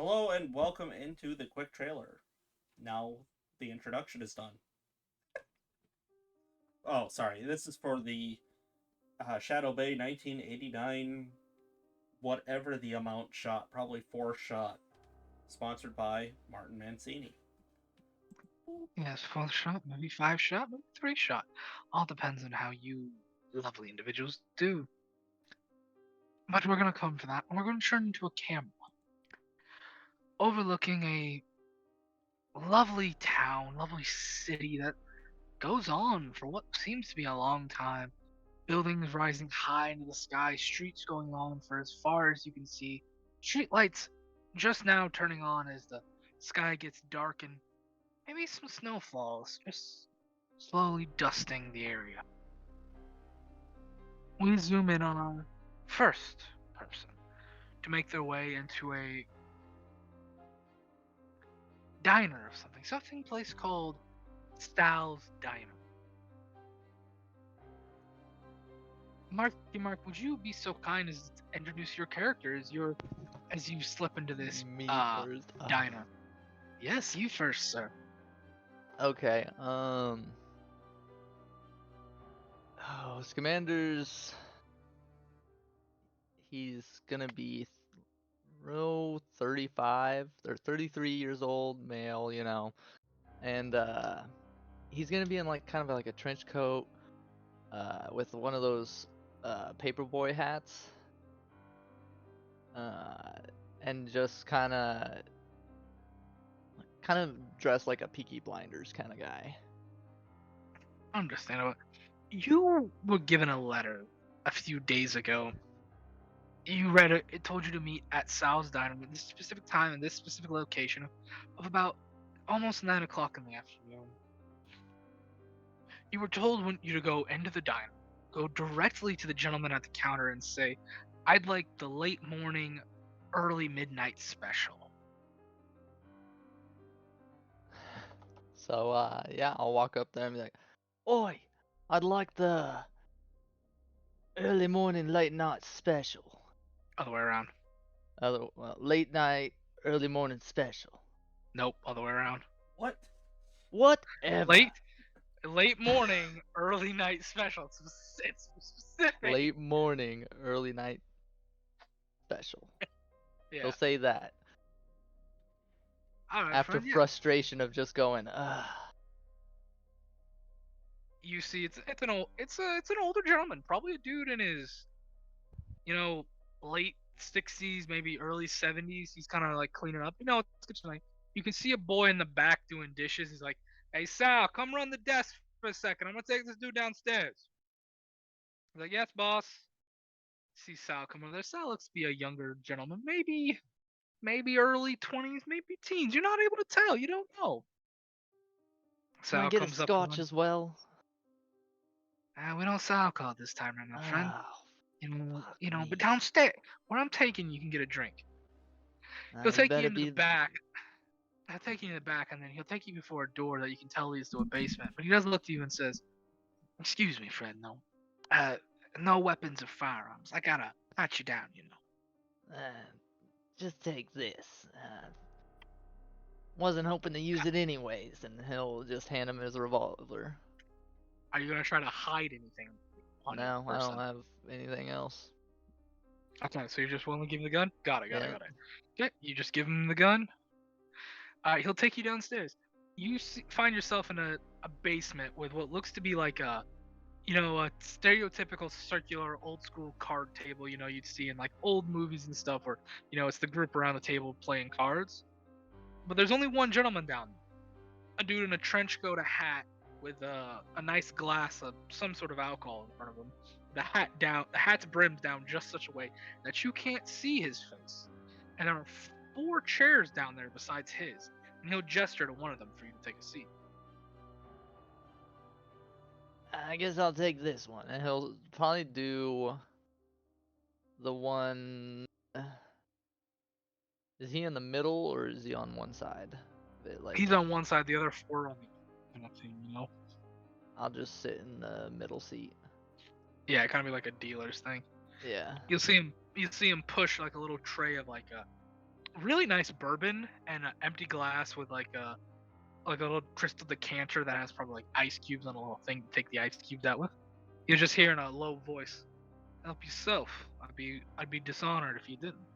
Hello and welcome into the quick trailer. Now the introduction is done. Oh, sorry. This is for the Shadow Bay 1989, whatever the amount shot, probably 4 shot, sponsored by Martin Mancini. Yes, 4 shot, maybe 5 shot, maybe 3 shot. All depends on how you lovely individuals do. But we're gonna come for that. We're gonna turn into a camera overlooking a lovely town, lovely city that goes on for what seems to be a long time. Buildings rising high into the sky, streets going on for as far as you can see. Street lights just now turning on as the sky gets dark and maybe some snow falls, just slowly dusting the area. We zoom in on our first person to make their way into a diner of something place called Styles Diner. Mark, would you be so kind as to introduce your character as you slip into this Me first. diner? Yes, you first, sir. Okay. Scamanders. He's gonna be real 35 or 33 years old, male, and he's gonna be in like kind of like a trench coat, with one of those paperboy hats, uh, and just kind of dressed like a Peaky Blinders kind of guy. Understandable. You were given a letter a few days ago. You read it. It told you to meet at Sal's Diner at this specific time in this specific location of about almost 9 o'clock in the afternoon. You were told when you to go into the diner, go directly to the gentleman at the counter and say, "I'd like the late morning, early midnight special." So yeah, I'll walk up there and be like, "Oi, I'd like the early morning, late night special. Other way around. Late night, early morning special. Nope, other way around. What? Whatever. Late, late morning, early night special. It's specific. Late morning, early night special." He'll Yeah. say that All right, after friend. Yeah. frustration of just going, You see, it's an older gentleman, probably a dude in his late 60s, maybe early 70s. He's kind of like cleaning up. It's good tonight. You can see a boy in the back doing dishes. He's like, "Hey, Sal, come run the desk for a second. I'm gonna take this dude downstairs." He's like, "Yes, boss." See Sal come over there. Sal looks to be a younger gentleman, maybe early 20s, maybe teens. You're not able to tell. You don't know. "Can I Sal get a comes up to scotch him. as well?" We don't sell alcohol this time, right, my friend. Oh, fuck But me. downstairs, where I'm taking you, can get a drink. He'll You take you better into the be. back. He'll take you in the back, and then he'll take you before a door that you can tell leads to a basement. But he does look to you and says, "Excuse me, friend, no, uh, no weapons or firearms. I gotta pat you down, you know." Uh, just take this. Wasn't hoping to use it anyways, and he'll just hand him his revolver. Are you gonna try to hide anything on you, No, I don't person? have anything else. Okay, so you're just willing to give him the gun? Got it, got it, Yeah. got it. Okay, you just give him the gun. He'll take you downstairs. Find yourself in a basement with what looks to be like a stereotypical circular old school card table, you'd see in like old movies and stuff where, it's the group around the table playing cards. But there's only one gentleman down there. A dude in a trench coat, a hat, with a nice glass of some sort of alcohol in front of him. The hat's brimmed down just such a way that you can't see his face. And there are 4 chairs down there besides his. And he'll gesture to one of them for you to take a seat. I guess I'll take this one, and he'll probably do the one. Is he in the middle or is he on one side? Like, He's on one side, the other 4 on the other kind of thing. I'll just sit in the middle seat. Yeah, kind of be like a dealer's thing. Yeah. You'll see him push like a little tray of like really nice bourbon and an empty glass with like a little crystal decanter that has probably like ice cubes on a little thing to take the ice cubes out with. You're just hearing a low voice. Help yourself. I'd be dishonored if you didn't.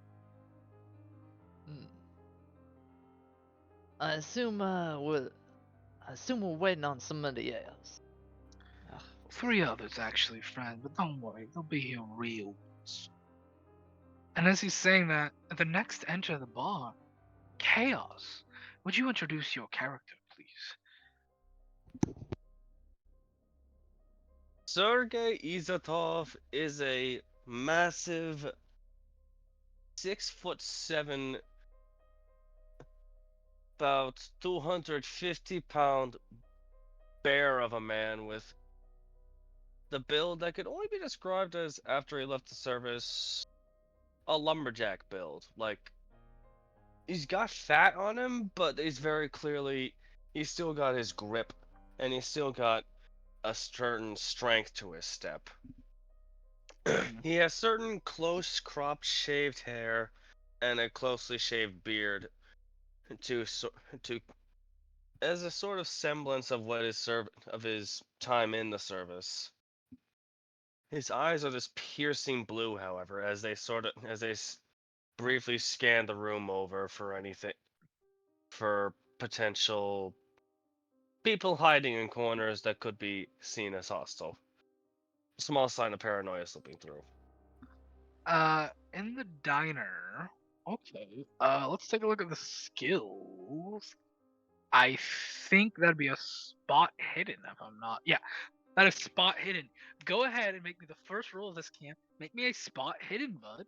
Hmm. I assume we're waiting on somebody else. Ugh. 3 others actually, friend, but don't worry, they'll be here real soon. And as he's saying that, at the next enter of the bar, Chaos. Would you introduce your character, please? Sergei Izotov is a massive 6'7", about 250-pound bear of a man with the build that could only be described as, after he left the service, a lumberjack build. Like, he's got fat on him, but he's still got his grip, and he's still got a certain strength to his step. He has certain close cropped shaved hair and a closely shaved beard to to as a sort of semblance of what of his time in the service. His eyes are this piercing blue, however, as they briefly scan the room over for potential people hiding in corners that could be seen as hostile. Small sign of paranoia slipping through. In the diner. Okay. Let's take a look at the skills. I think that'd be a spot hidden if I'm not. Yeah, that is spot hidden. Go ahead and make me the first roll of this camp. Make me a spot hidden, bud.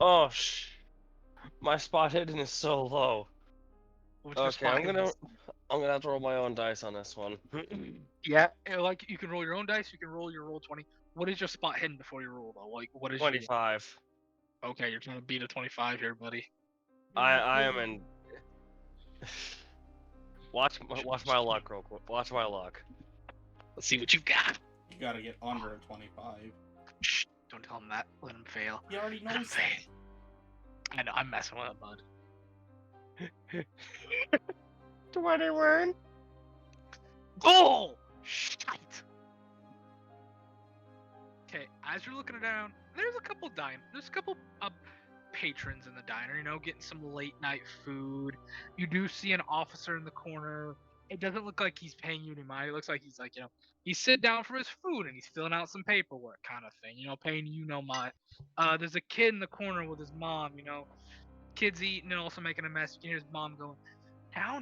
Oh, my spot hidden is so low. What's your Okay, spot hidden? I'm gonna have to roll my own dice on this one. Yeah, like you can roll your own dice. You can roll your roll 20. What is your spot hidden before you roll though? Like what is your? 25. Okay, you're trying to beat a 25 here, buddy. I am in. Watch my luck real quick. Watch my luck. Let's see what you've got. You gotta get under a 25. Shh, don't tell him that. Let him fail. He already Let him knows that. fail. I know. I'm messing with him, bud. 21. Oh! Shite! Okay, as you're looking around, there's a couple patrons in the diner, you know, getting some late night food. You do see an officer in the corner. It doesn't look like he's paying you any money. It looks like he's like, you know, he's sitting down for his food and he's filling out some paperwork kind of thing, you know, paying you no mind. There's a kid in the corner with his mom, you know, kid's eating and also making a mess. You can hear his mom going, now,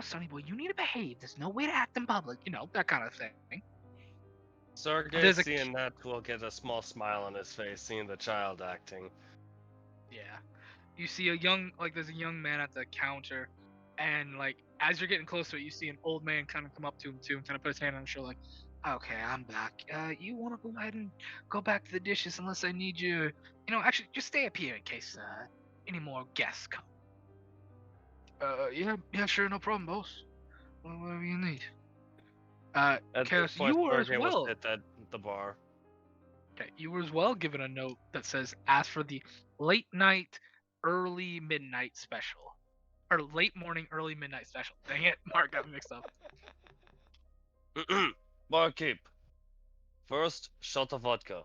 Sonny boy, you need to behave. There's no way to act in public, you know, that kind of thing. Sergei, There's a seeing that, will get a small smile on his face, seeing the child acting. Yeah. You see there's a young man at the counter, and like as you're getting close to it, you see an old man kind of come up to him too and kind of put his hand on his shoulder, like, "Okay, I'm back. You want to go ahead and go back to the dishes unless I need you? You know, actually, just stay up here in case any more guests come." Yeah, sure, no problem, boss. Whatever you need. At Chaos, this point, you were as Sergei well. was at the bar. Okay, you were as well given a note that says, "Ask for the late night, early midnight special." Or late morning, early midnight special. Dang it, Mark got me mixed up. Barkeep. First, shot of vodka.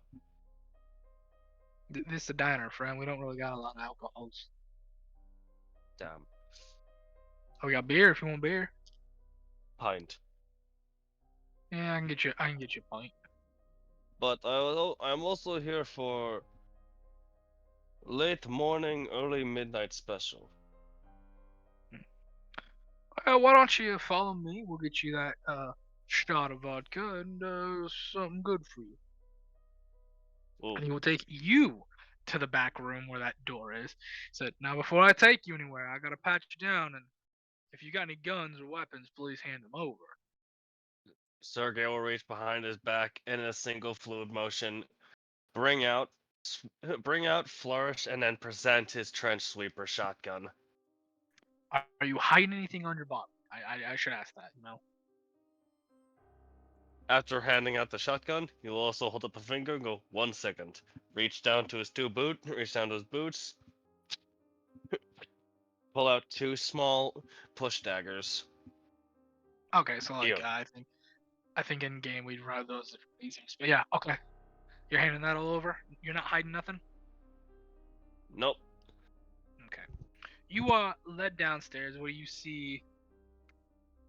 This is a diner, friend. We don't really got a lot of alcohols. Damn. Oh, we got beer if you want beer. Pint. Yeah, I can get you a pint. But I'm also here for late morning, early midnight special. Why don't you follow me? We'll get you that shot of vodka and something good for you. Ooh. And he will take you to the back room where that door is. Said, now before I take you anywhere, I gotta pat you down, and if you got any guns or weapons, please hand them over. Sergei will reach behind his back and in a single fluid motion bring out, flourish, and then present his trench sweeper shotgun. Are you hiding anything on your body? I should ask that, you know? After handing out the shotgun, he'll also hold up a finger and go, 1 second. Reach down to his boots, pull out 2 small push daggers. Okay, so like Here. I think in game we'd ride those different reasons. But yeah, okay. You're handing that all over? You're not hiding nothing? Nope. Okay. You are led downstairs where you see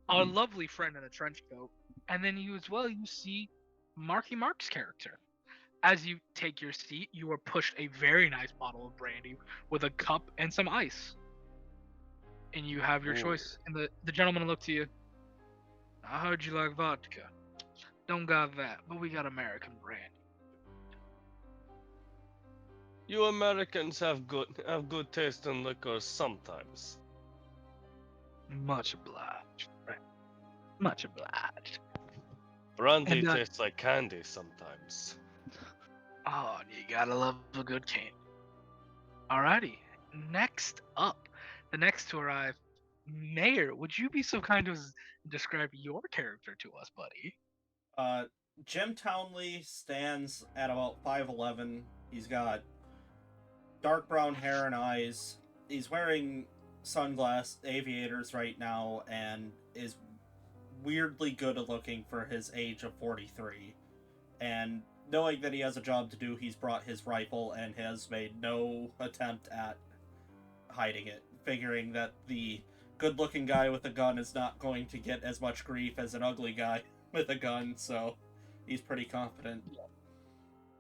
our lovely friend in a trench coat, and then you see Marky Mark's character. As you take your seat, you are pushed a very nice bottle of brandy with a cup and some ice. And you have your Ooh. choice. And the gentleman will look to you. I heard you like vodka. Don't got that, but we got American brandy. You Americans have good taste in liquor sometimes. Much obliged, friend. Much obliged. Brandy And tastes like candy sometimes. oh, you gotta love a good candy. Alrighty. Next up, the next to arrive, Mayor. Would you be so kind as describe your character to us, buddy? Jim Townley stands at about 5'11". He's got dark brown hair and eyes. He's wearing aviators right now, and is weirdly good looking for his age of 43. And knowing that he has a job to do, he's brought his rifle and has made no attempt at hiding it, figuring that the good-looking guy with a gun is not going to get as much grief as an ugly guy with a gun, so he's pretty confident.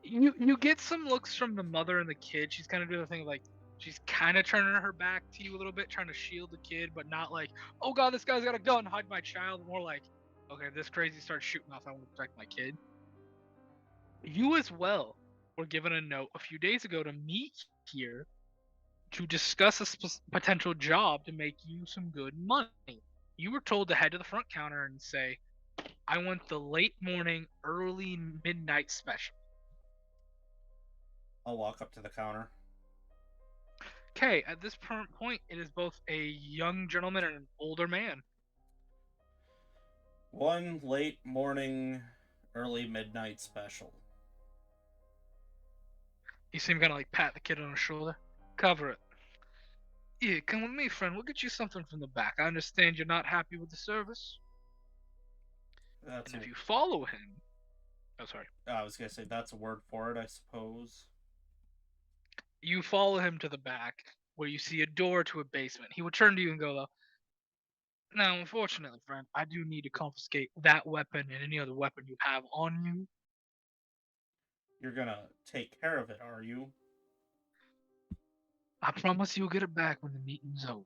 You get some looks from the mother and the kid. She's kind of doing the thing like she's kind of turning her back to you a little bit, trying to shield the kid, but not like, oh god, this guy's got a gun, hide my child. More like, okay, this crazy starts shooting off, I want to protect my kid. You as well were given a note a few days ago to meet here to discuss a potential job to make you some good money. You were told to head to the front counter and say, I want the late morning, early midnight special. I'll walk up to the counter. Okay, at this point, it is both a young gentleman and an older man. One late morning, early midnight special. You see him kind of like pat the kid on the shoulder. Cover it. Yeah, come with me, friend. We'll get you something from the back. I understand you're not happy with the service. That's And if you follow him... Oh, sorry. I was going to say, that's a word for it, I suppose. You follow him to the back, where you see a door to a basement. He will turn to you and go, now, unfortunately, friend, I do need to confiscate that weapon and any other weapon you have on you. You're gonna take care of it, are you? I promise you'll get it back when the meeting's over.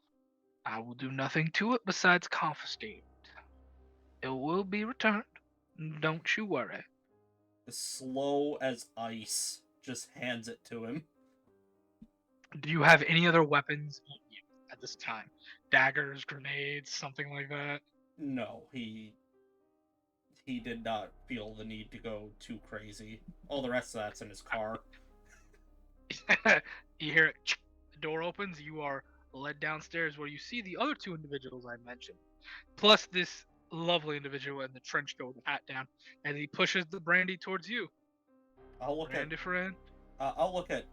I will do nothing to it besides confiscate it. It will be returned. Don't you worry. As slow as ice, just hands it to him. Do you have any other weapons on you at this time? Daggers, grenades, something like that? No, he did not feel the need to go too crazy. All the rest of that's in his car. You hear it. The door opens. You are led downstairs where you see the other two individuals I mentioned, plus this lovely individual in the trench coat with the hat down, and he pushes the brandy towards you. I'll look Brandy friend. at.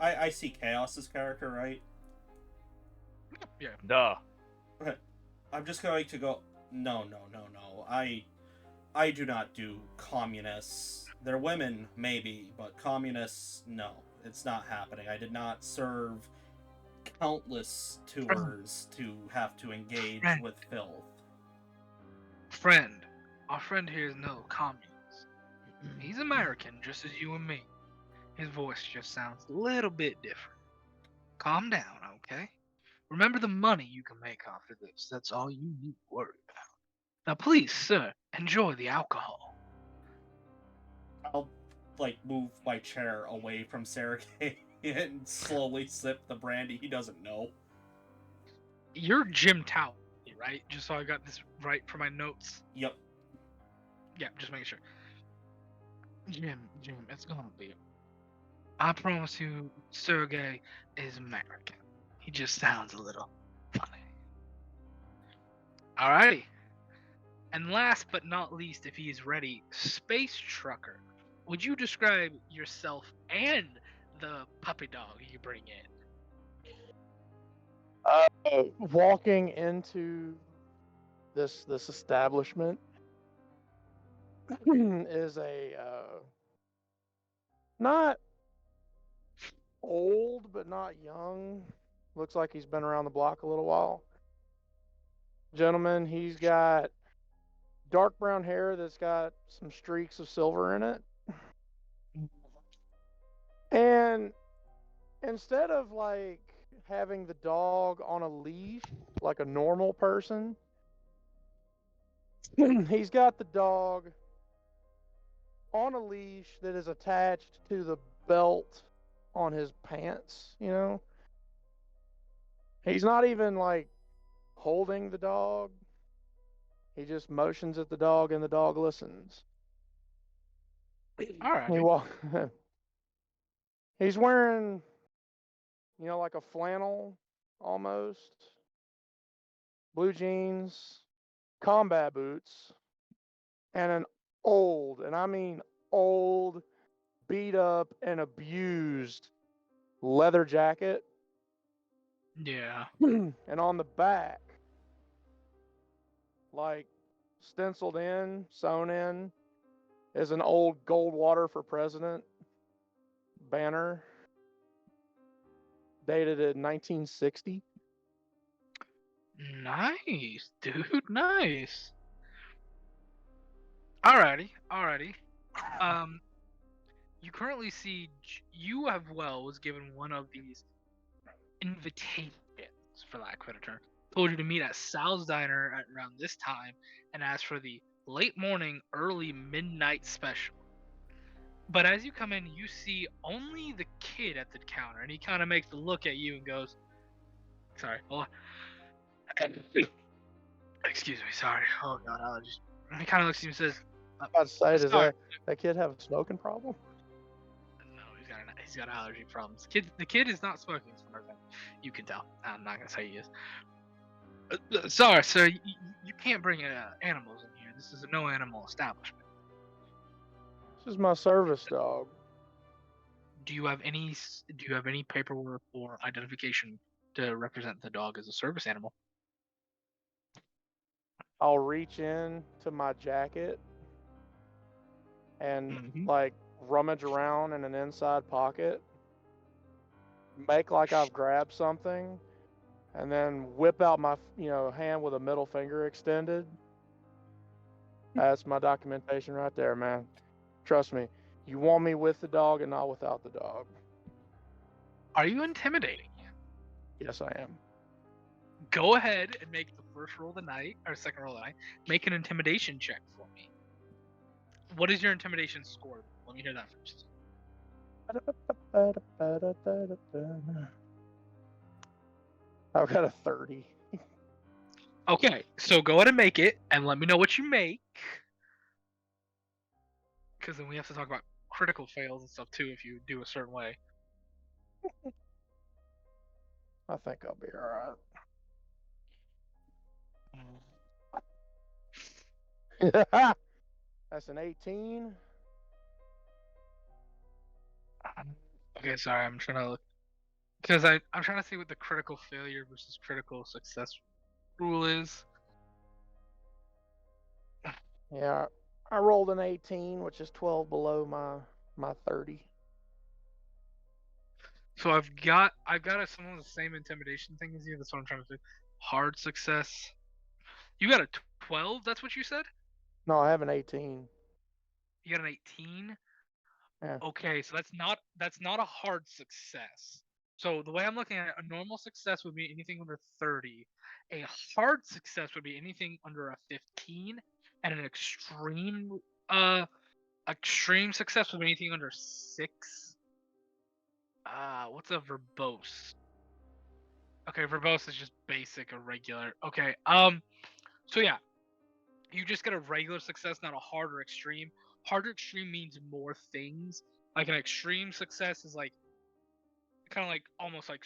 I see Chaos's character, right? Yeah. Duh. I'm just going to go. No. I do not do communists. They're women, maybe, but communists, no. It's not happening. I did not serve countless tours to have to engage with filth. Friend, our friend here is no communist. He's American, just as you and me. His voice just sounds a little bit different. Calm down, okay? Remember the money you can make after this. That's all you need to worry about. Now, please, sir, enjoy the alcohol. I'll, move my chair away from Sergei and slowly sip the brandy. He doesn't know. You're Jim Towley, right? Just so I got this right for my notes. Yep. Yeah, just making sure. Jim, it's gonna be. I promise you, Sergei is American. He just sounds a little funny. Alrighty. And last but not least, if he is ready, Space Trucker. Would you describe yourself and the puppy dog you bring in? Walking into this establishment is a not old but not young. Looks like he's been around the block a little while. Gentleman, he's got dark brown hair that's got some streaks of silver in it. And instead of like having the dog on a leash like a normal person, he's got the dog on a leash that is attached to the belt on his pants, you know? He's not even like holding the dog. He just motions at the dog and the dog listens. Alright. He walk He's wearing, you know, like a flannel almost, blue jeans, combat boots, and an old, and I mean old, beat up and abused leather jacket. Yeah. And on the back, like stenciled in, sewn in, is an old Goldwater for President banner dated in 1960. Nice, dude. Nice. Alrighty. You currently see you have was given one of these invitations, for lack of a better term. Told you to meet at Sal's Diner at around this time and ask for the late morning, early midnight special. But as you come in, you see only the kid at the counter, and he kind of makes the look at you and goes, "Sorry, hold on. Excuse me, sorry. Oh God, allergies." And he kind of looks at you and says, I'd say, does sorry. that kid have a smoking problem? No, he's got allergy problems. The kid is not smoking, as far as you can tell. I'm not gonna say he is. Sorry, sir. You can't bring animals in here. This is a no animal establishment. This is my service dog. Do you have any paperwork or identification to represent the dog as a service animal? I'll reach in to my jacket and like rummage around in an inside pocket, make like I've grabbed something, and then whip out my hand with a middle finger extended. That's my documentation right there, man. Trust me. You want me with the dog and not without the dog. Are you intimidating? Yes, I am. Go ahead and make the first roll of the night, or second roll of the night. Make an intimidation check for me. What is your intimidation score? Let me hear that first. I've got a 30. Okay, so go ahead and make it, and let me know what you make. Because then we have to talk about critical fails and stuff too if you do a certain way. I think I'll be alright. That's an 18. Okay, sorry, I'm trying to look. Because I'm trying to see what the critical failure versus critical success rule is. Yeah, I rolled an 18, which is 12 below my 30. So I've got some of the same intimidation thing as you. That's what I'm trying to do. Hard success. You got a 12. That's what you said. No, I have an 18. You got an 18. Yeah. Okay, so that's not a hard success. So the way I'm looking at it, a normal success would be anything under 30. A hard success would be anything under a 15, and an extreme success would be anything under 6. What's a verbose? Okay, verbose is just basic, a regular. Okay, so yeah, you just get a regular success, not a hard or extreme. Hard or extreme means more things. Like an extreme success is like kind of like almost like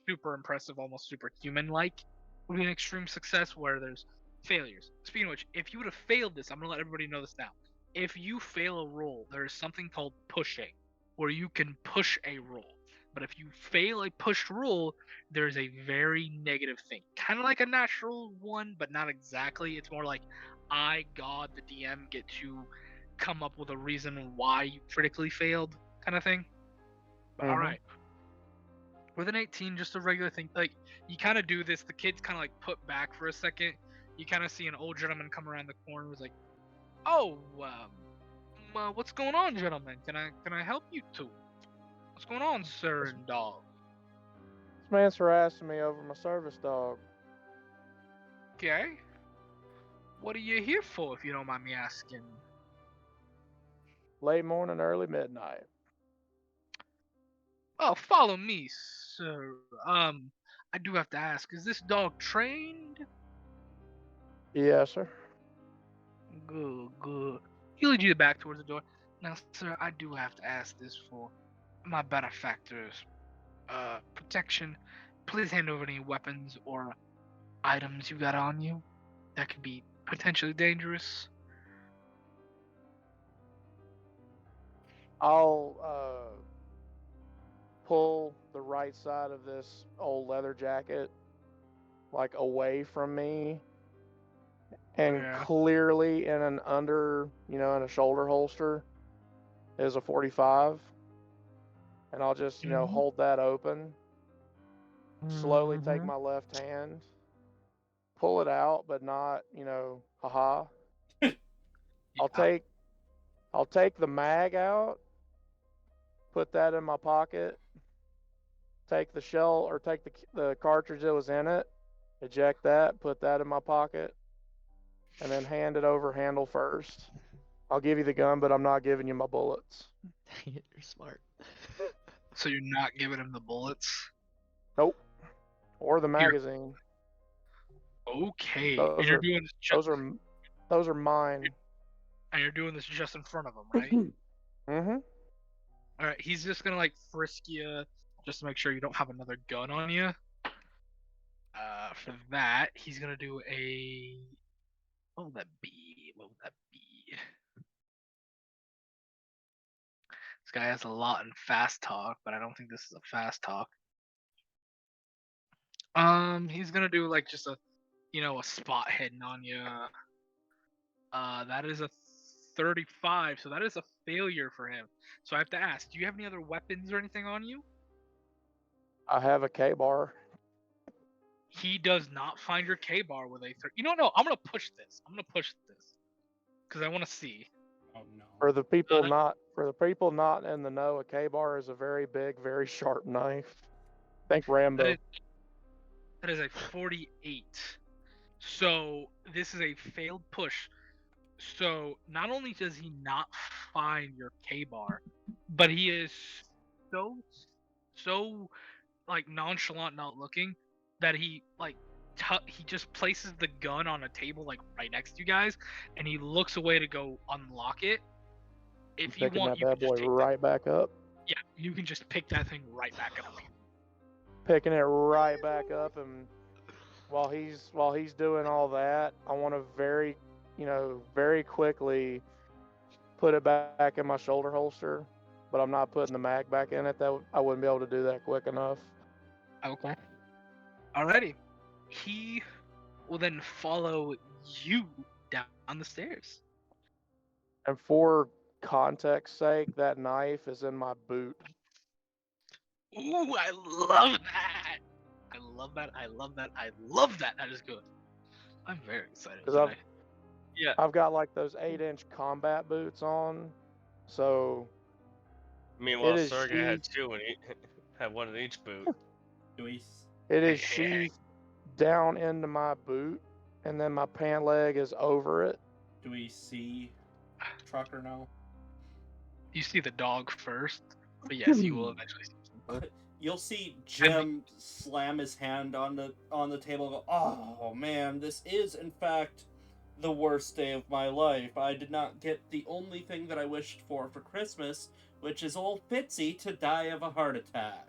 super impressive, almost superhuman like would be an extreme success, where there's failures. Speaking of which, if you would have failed this, I'm gonna let everybody know this now. If you fail a roll, there is something called pushing, where you can push a roll. But if you fail a pushed roll, there's a very negative thing. Kind of like a natural one, but not exactly. It's more like I, God, the DM, get to come up with a reason why you critically failed, kind of thing. But Mhm. all right. With an 18, just a regular thing. Like, you kind of do this. The kids kind of like put back for a second. You kind of see an old gentleman come around the corner. Who's like, "Oh, what's going on, gentlemen? Can I help you two? What's going on, sir and dog? This man's harassing me over my service dog. Okay. What are you here for, if you don't mind me asking?" Late morning, early midnight. "Oh, follow me, sir. I do have to ask, is this dog trained?" Yes, sir. Good, good. He leads you back towards the door. "Now, sir, I do have to ask this for my benefactor's protection. Please hand over any weapons or items you got on you that could be potentially dangerous." I'll pull the right side of this old leather jacket like away from me, and Yeah. clearly in an in a shoulder holster is a 45, and I'll just Mhm. hold that open, slowly take Mhm. my left hand, pull it out, but not haha. I'll Yeah. take I'll take the mag out, put that in my pocket, take the shell or take the cartridge that was in it, eject that, put that in my pocket, and then hand it over handle first. I'll give you the gun, but I'm not giving you my bullets. Dang it, you're smart. So you're not giving him the bullets? Nope. Or the You're magazine. okay. Those And you're are doing this those are mine. and you're doing this just in front of him, right? Mm-hmm. All right. He's just gonna like frisk you just to make sure you don't have another gun on you. For that, he's gonna do a. What would that be? What would that be? This guy has a lot in fast talk, but I don't think this is a fast talk. He's gonna do like just a spot hidden on you. That is a 35, so that is a failure for him. So I have to ask, do you have any other weapons or anything on you? I have a K-bar. He does not find your K bar with a. No, I'm gonna push this. I'm gonna push this because I want to see. Oh no. For the people that- not in the know, a K-bar is a very big, very sharp knife. Think That Rambo. is that is a 48. So this is a failed push. So not only does he not find your K bar, but he is so like nonchalant, not looking, that he like he just places the gun on a table like right next to you guys, and he looks away to go unlock it. I'm If you picking want, that you can bad just boy take that. right back up. Yeah, you can just pick that thing right back up. Picking it right back up, and while he's doing all that, I want to very quickly put it back in my shoulder holster, but I'm not putting the mag back in it. I wouldn't be able to do that quick enough. Okay. Alrighty. He will then follow you down the stairs. And for context sake, that knife is in my boot. Ooh, I love that. I love that. I love that. I love that. That is good. I'm very excited Because today. Yeah. I've got like those 8-inch combat boots on, so Meanwhile, it is Sergey had sheathed. two and he had one in each boot. Do we? It is Hey, hey, hey. sheathed down into my boot, and then my pant leg is over it. Do we see Trucker now? You see the dog first, but yes, you will eventually see him. You'll see Jim slam his hand on the table and go, "Oh man, this is in fact the worst day of my life. I did not get the only thing that I wished for Christmas, which is old Fitzy to die of a heart attack."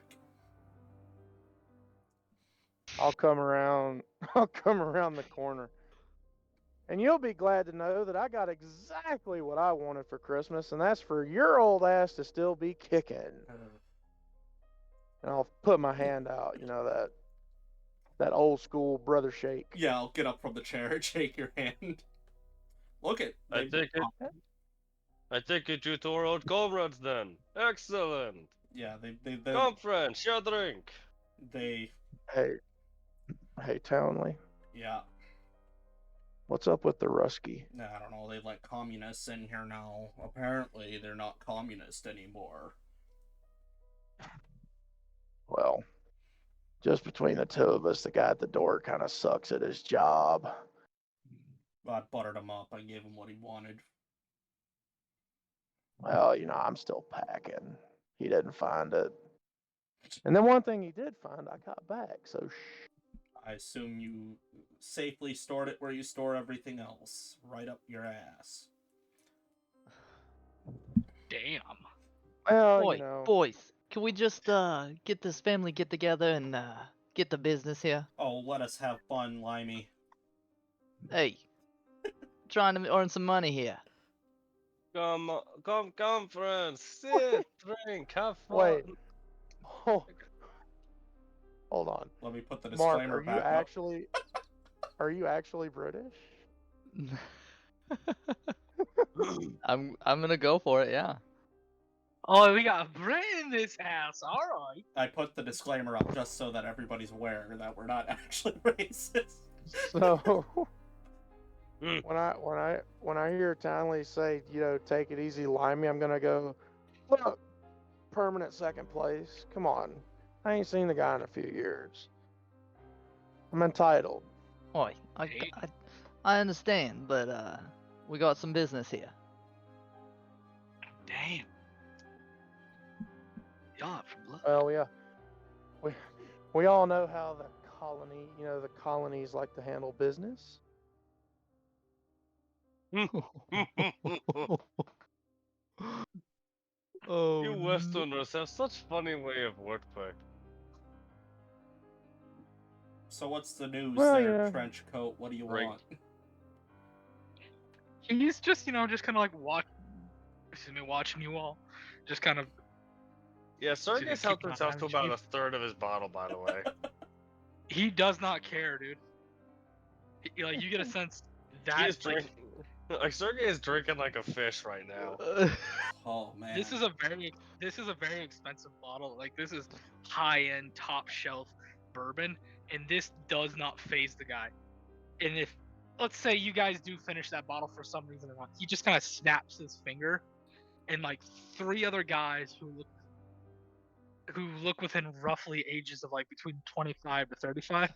I'll come around. I'll come around the corner. And you'll be glad to know that I got exactly what I wanted for Christmas, and that's for your old ass to still be kicking. And I'll put my hand out, that old school brother shake. Yeah, I'll get up from the chair and shake your hand. Look at. I take it you two are old comrades then. Excellent. Yeah, they Come, friend, share a drink. they Hey, Townley, yeah. what's up with the Rusky? I don't know. They let communists in here now. Apparently, they're not communist anymore. Well, just between the two of us, the guy at the door kind of sucks at his job. I buttered him up. I gave him what he wanted. Well, I'm still packing. He didn't find it. And then one thing he did find, I got back. So I assume you safely stored it where you store everything else, right up your ass. Damn. Well, Boys, can we just get this family get together and get the business here? Oh, let us have fun, Limey. Hey, trying to earn some money here. Come, friends. Sit, drink, have fun. wait. Oh, hold on. Let me put the Mark, disclaimer are you back actually are you actually British? I'm gonna go for it, yeah. Oh, we got Brent in this house. All right. I put the disclaimer up just so that everybody's aware that we're not actually racist. So Hmm. when I hear Townley say, take it easy, Limey, I'm gonna go, look, permanent second place. Come on. I ain't seen the guy in a few years. I'm entitled. Oi, I understand, but we got some business here. Damn. Y'all up from blood. Well, yeah. We all know how the colonies like to handle business. Oh, You Westerners have such funny way of wordplay. So what's the news Well, there, yeah. trench coat? What do you Right. want? He's just, just kind of like watching you all. Just kind of. Yeah, Sergey's keep helped an himself eye to on about you. a third of his bottle, by the way. He does not care, dude. You get a sense that He's drinking. Like Sergey is drinking like a fish right now. Oh man. this is a very expensive bottle. Like, this is high-end, top-shelf bourbon, and this does not phase the guy. And if, let's say, you guys do finish that bottle for some reason or not, he just kind of snaps his finger, and like 3 other guys who look within roughly ages of like between 25 to 35,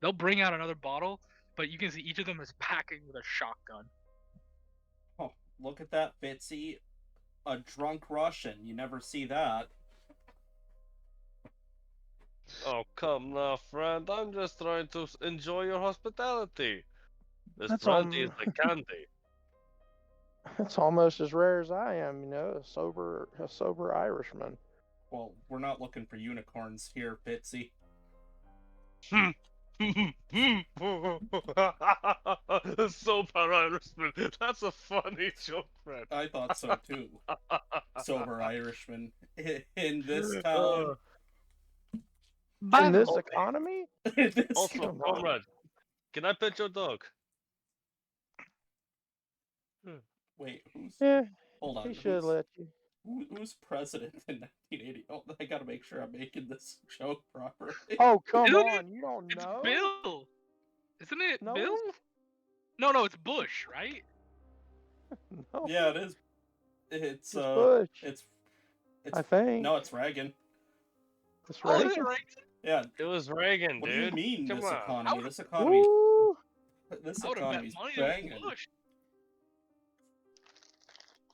they'll bring out another bottle, but you can see each of them is packing with a shotgun. Oh, look at that, Fitzy. A drunk Russian. You never see that. Oh, come now, friend. I'm just trying to enjoy your hospitality. This That's brandy is the candy. It's almost as rare as I am, a sober Irishman. Well, we're not looking for unicorns here, Fitzy. Sober Irishman. That's a funny joke, friend. I thought so too. Sober Irishman. In this town. By In the this way, economy? In this Also, Come on. comrade, can I pet your dog? Wait, who's... Yeah, Hold on. he should let you. Who's president in 1980? Oh, I gotta make sure I'm making this joke properly. Oh, come Isn't on. You don't it's know? Bill. Isn't it No, Bill? it's- No, it's Bush, right? No. Yeah, it is. It's Bush. It's I think. no, it's Reagan. It's Oh, is Reagan. it right? Yeah. It was Reagan, What dude. do you mean Come this on. economy? Woo! This economy. Woo! This I would have bet economy's money on banging. Bush.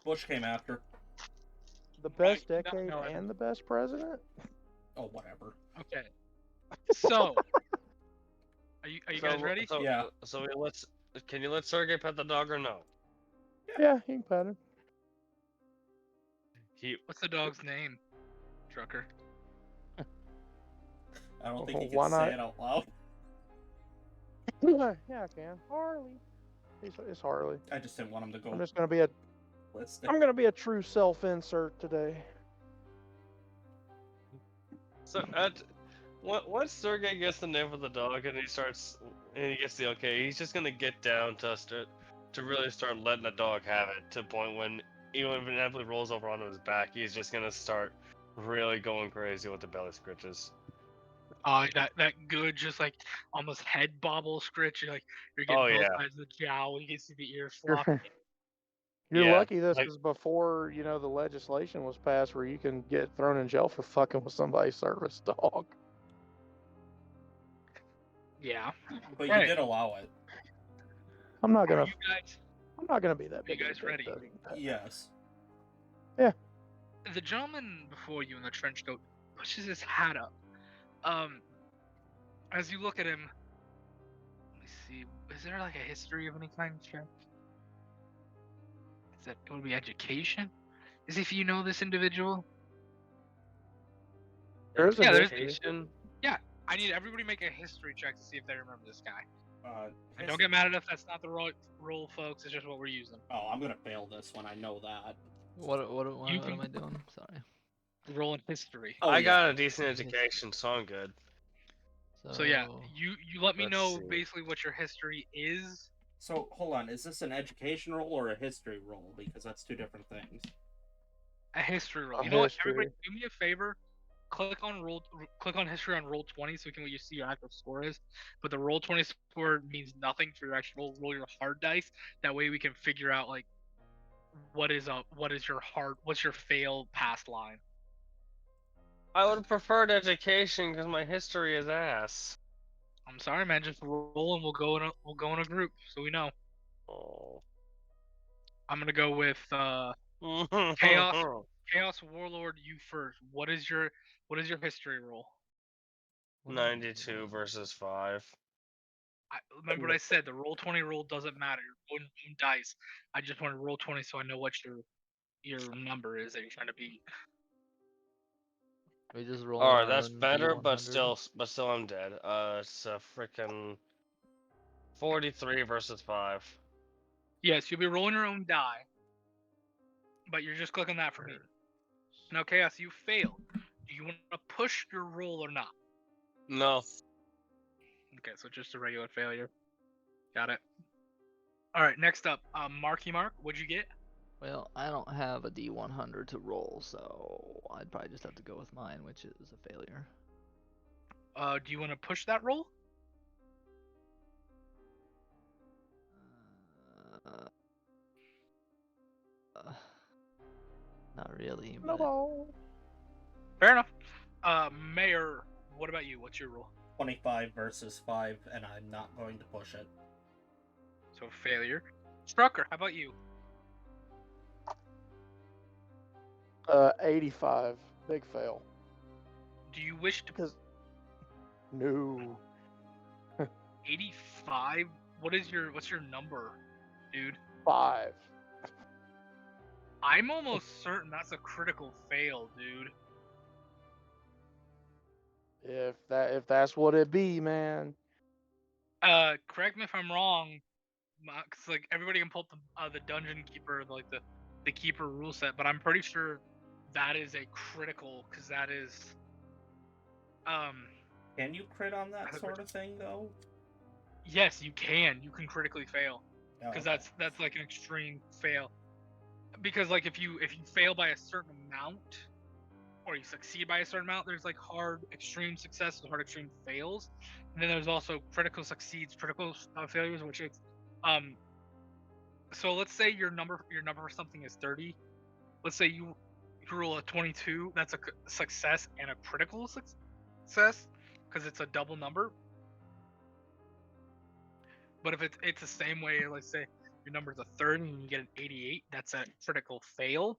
Bush came after. The best Right, decade no, and the best president? Oh, whatever. Okay. So, are you guys ready? So, Yeah. So can you let Sergey pet the dog or no? Yeah, you can pet him. What's the dog's name, Trucker? I don't think you Why can say not? it out loud. Yeah, I can. Harley. It's Harley. I just didn't want him to go I'm just gonna be a ballistic. I'm gonna be a true self-insert today. So once Sergey gets the name of the dog and he gets the okay, he's just gonna get down to really start letting the dog have it to the point when even if it inevitably rolls over onto his back, he's just gonna start really going crazy with the belly scritches. That good, just like almost head bobble scritch. You're getting Oh both yeah, sides of the jowl. You can see the ears You're flopping. you're yeah. lucky this Like is before the legislation was passed where you can get thrown in jail for fucking with somebody's service dog. Yeah. But you Right. did allow it. I'm not Are gonna you guys? I'm not gonna be that Are big. you of a guys dick, ready? though. Yes. The gentleman before you in the trench coat pushes his hat up. As you look at him, let me see. Is there like a history of any kind check? Is that it would be education? Is if you know this individual? There is a Yeah, there's- history. I need everybody make a history check to see if they remember this guy. And His- don't get mad at us. That's not the rule, folks. It's just what we're using. Oh, I'm gonna fail this one. I know that. What You am can- I doing? Sorry. Roll in history. Oh, I yeah. got a decent education, so I'm good. So yeah, you let me let's know see. basically what your history is. So hold on, is this an education roll or a history roll? Because that's two different things. A history roll. A You know what? history. Everybody, do me a favor. Click on history on roll 20 so we can see your actual score is. But the roll 20 score means nothing for your actual roll your hard dice. That way we can figure out like what's your fail pass line. I would have preferred education because my history is ass. I'm sorry, man. Just roll and we'll go in a group so we know. Oh. I'm gonna go with Chaos Warlord. You first. What is your history roll? 92 versus 5. Remember what I said. The roll 20 roll doesn't matter. You're rolling your own dice. I just want to roll 20 so I know what your number is that you're trying to beat. We just roll. Alright, that's our own better, D100. but still I'm dead. It's a freaking 43 versus 5. Yes, you'll be rolling your own die, but you're just clicking that for me. Now, Chaos, you failed. Do you want to push your roll or not? No. Okay, so just a regular failure. Got it. All right, next up, Marky Mark. What'd you get? Well, I don't have a D100 to roll, so I'd probably just have to go with mine, which is a failure. Do you want to push that roll? Not really, but No. Fair enough. Mayor, what about you? What's your roll? 25 versus 5, and I'm not going to push it. So failure. Strucker, how about you? 85. Big fail. Do you wish to Because no. 85? What's your number, dude? 5. I'm almost certain that's a critical fail, dude. If that's what it be, man. Correct me if I'm wrong, cause like everybody can pull up the dungeon keeper, like the keeper rule set, but I'm pretty sure that is a critical, cause that is Can you crit on that I think sort of thing, though? yes, you can critically fail, Oh, because okay. that's like an extreme fail, because like if you fail by a certain amount, or you succeed by a certain amount, there's like hard extreme successes, hard extreme fails, and then there's also critical succeeds, critical failures, which is so let's say your number for something is 30. Let's say you roll a 22. That's a success and a critical success because it's a double number. But if it's the same way, let's say your number's a 30 and you get an 88, that's a critical fail.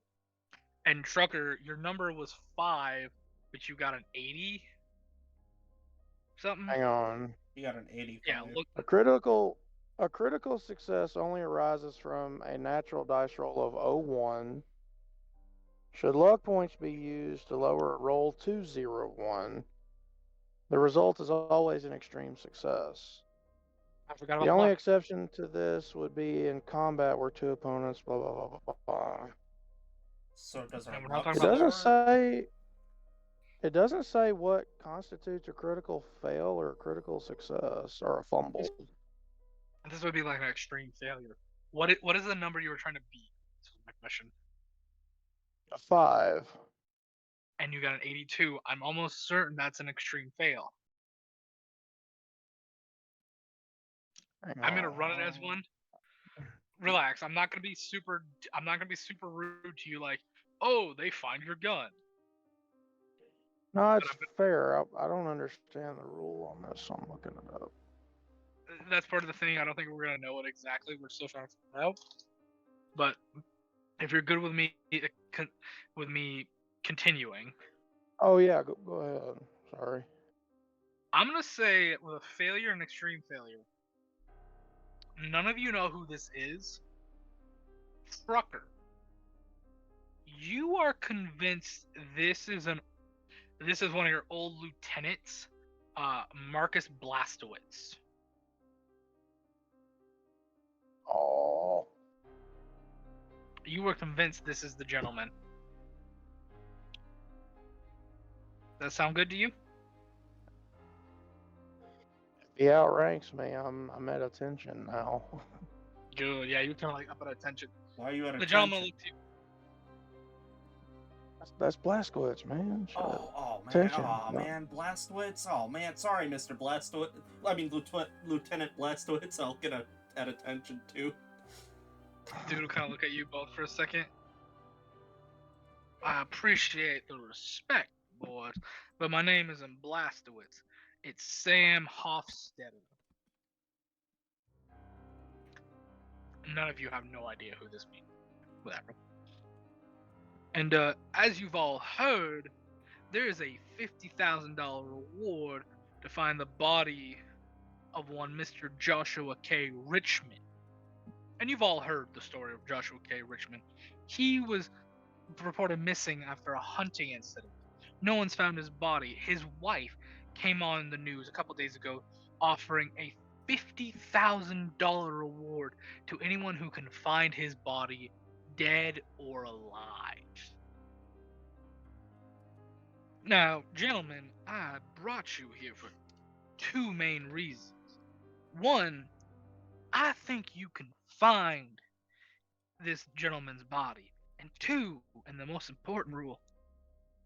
And Trucker, your number was 5, but you got an 80 something. Hang on. You got an 85. Yeah, look. A critical success only arises from a natural dice roll of 01. Should luck points be used to lower a roll to 01, the result is always an extreme success. I forgot about The only luck. exception to this would be in combat where two opponents, blah, blah, blah, blah, blah. So does our And we're not luck talking It about doesn't score? say. It doesn't say what constitutes a critical fail or a critical success or a fumble. This would be like an extreme failure. What is the number you were trying to beat? This was my question. A 5. And you got an 82. I'm almost certain that's an extreme fail. Hang I'm gonna on. run it as one. Relax. I'm not gonna be super rude to you. Like, oh, they find your gun. No, But it's fair. I don't understand the rule on this, so I'm looking it up. that's part of the thing. I don't think we're gonna know it exactly. We're still trying to figure it out. But if you're good with me, continuing, Oh yeah, go ahead. Sorry. I'm gonna say with a failure and extreme failure. None of you know who this is. Trucker. You are convinced this is one of your old lieutenants, Marcus Blastowitz. Oh. You were convinced this is the gentleman. Does that sound good to you? If he outranks me, I'm at attention now. Good. Yeah, you're kind of like up at attention. Why are you at The attention? gentleman looked to you. That's Blazkowicz, man. Shut up. Oh man, Attention. oh No. man, Blastowitz. Oh man, sorry, Mr. Blastowitz. I mean, Lieutenant Blastowitz. I'll get at attention too. Dude will kind of look at you both for a second. I appreciate the respect, boys, but my name isn't Blastowitz. It's Sam Hofstetter. None of you have no idea who this means. Whatever. And as you've all heard, there is a $50,000 reward to find the body of one Mr. Joshua K. Richmond. And you've all heard the story of Joshua K. Richmond. He was reported missing after a hunting incident. No one's found his body. His wife came on the news a couple days ago offering a $50,000 reward to anyone who can find his body dead or alive. Now, gentlemen, I brought you here for two main reasons. One, I think you can find this gentleman's body. And two, and the most important rule,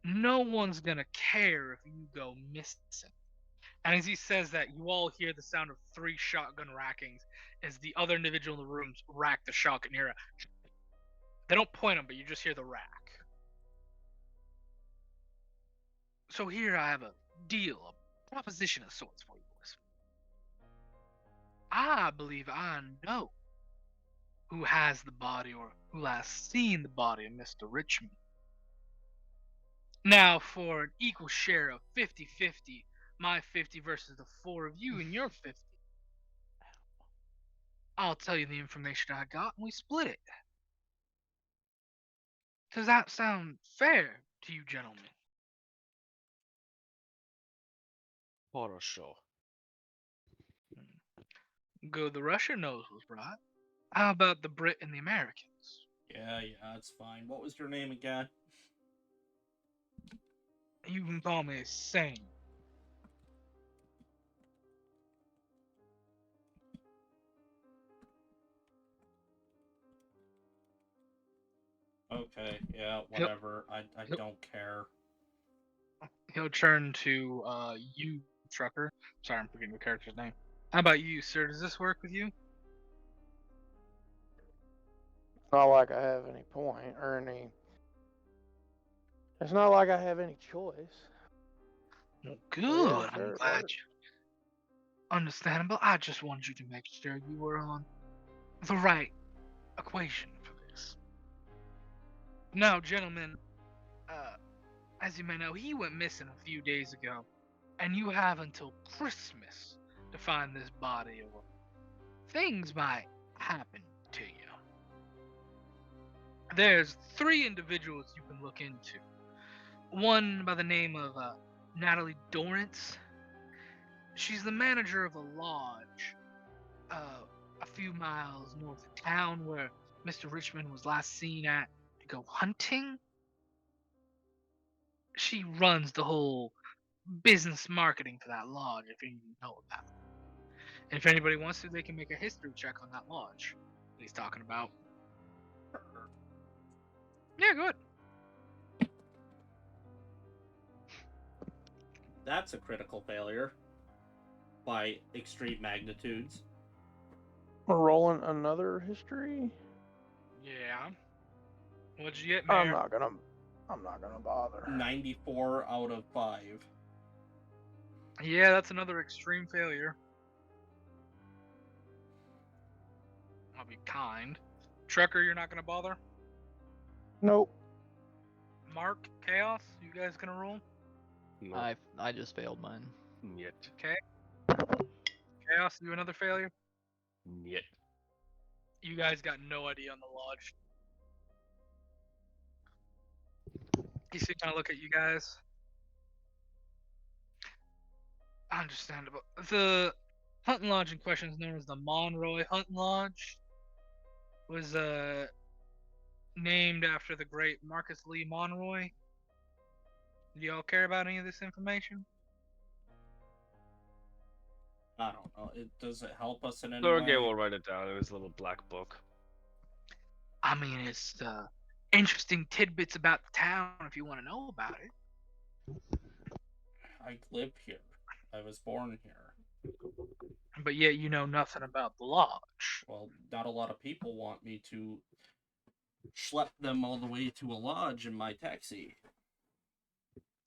no one's gonna care if you go missing. And as he says that, you all hear the sound of 3 shotgun rackings as the other individual in the rooms rack the shotgun near it. They don't point them, but you just hear the rack. So here I have a deal, a proposition of sorts for you boys. I believe I know who has the body or who has seen the body of Mr. Richmond. Now, for an equal share of 50-50, my 50 versus the 4 of you and your 50, I'll tell you the information I got and we split it. Does that sound fair to you gentlemen? For sure. Good, the Russian nose was right. How about the Brit and the Americans? Yeah, it's fine. What was your name again? You can call me Sam. Okay, yeah, whatever. I don't care. He'll turn to you, Trucker. Sorry, I'm forgetting your character's name. How about you, sir? Does this work with you? It's not like I have any point or any. It's not like I have any choice. Well, So, good. yeah, sure, I'm it glad works. you. Understandable. I just wanted you to make sure you were on the right equation for this. Now, gentlemen, as you may know, he went missing a few days ago, and you have until Christmas to find this body, or things might happen to you. There's 3 individuals you can look into. One by the name of Natalie Dorrance. She's the manager of a lodge a few miles north of town where Mr. Richmond was last seen at to go hunting. She runs the whole business marketing for that lodge, if you know about it. And if anybody wants to, they can make a history check on that lodge that he's talking about. Yeah, good. That's a critical failure by extreme magnitudes. We're rolling another history. Yeah. What'd you get, I'm Mayor? not gonna bother. 94 out of 5. Yeah, that's another extreme failure. I'll be kind. Trucker, you're not gonna bother? Nope. Mark, Chaos, you guys gonna roll? No. I just failed mine. Yet. Okay. Chaos, you another failure? Yet. You guys got no idea on the lodge. He's gonna look at you guys. Understandable. The hunting lodge in question is known as the Monroy Hunting Lodge. Was named after the great Marcus Lee Monroy. Do y'all care about any of this information? I don't know. Does it help us in any Thorgate way? will write it down in his little black book. I mean, it's interesting tidbits about the town if you want to know about it. I live here. I was born here. But yet you know nothing about the lodge. Well, not a lot of people want me to schlep them all the way to a lodge in my taxi.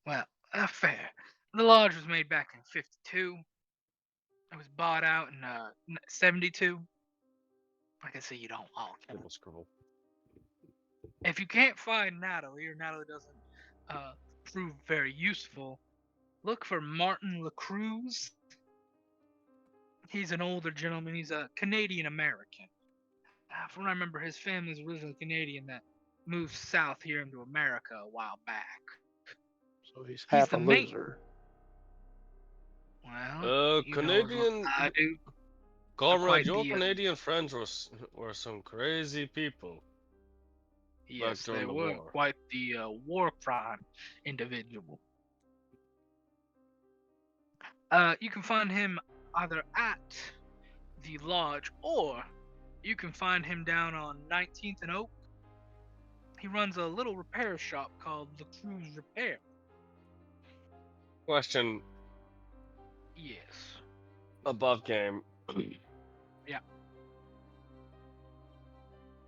Well, fair. The lodge was made back in '52. It was bought out in '72. Like I say, you don't all care. Scribble, scribble. If you can't find Natalie, or Natalie doesn't prove very useful, look for Martin LaCruz. He's an older gentleman. He's a Canadian American. From what I remember, his family's originally Canadian that moved south here into America a while back. So he's half the a mate. loser. Well, you know as well as Canadian. I do. Comrade, quite your the, Canadian friends were some crazy people. Yes, during they the were war. quite the war crime individual. You can find him either at the lodge or you can find him down on 19th and Oak. He runs a little repair shop called the Cruise Repair. Question Yes. above game. Yeah.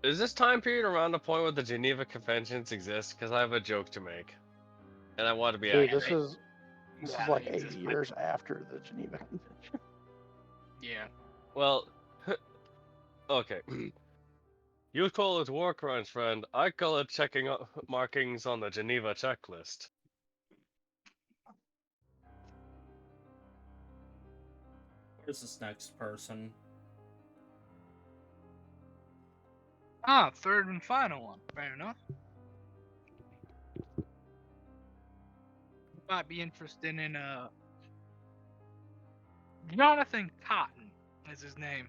Is this time period around the point where the Geneva Conventions exist? Because I have a joke to make, and I want to be Dude, accurate. this Yeah, is like they 8 exist. years after the Geneva Convention. Yeah. Well, okay. You would call it war crimes, friend. I call it checking markings on the Geneva checklist. Where's this next person? Third and final one. Fair enough. Might be interested in Jonathan Cotton is his name.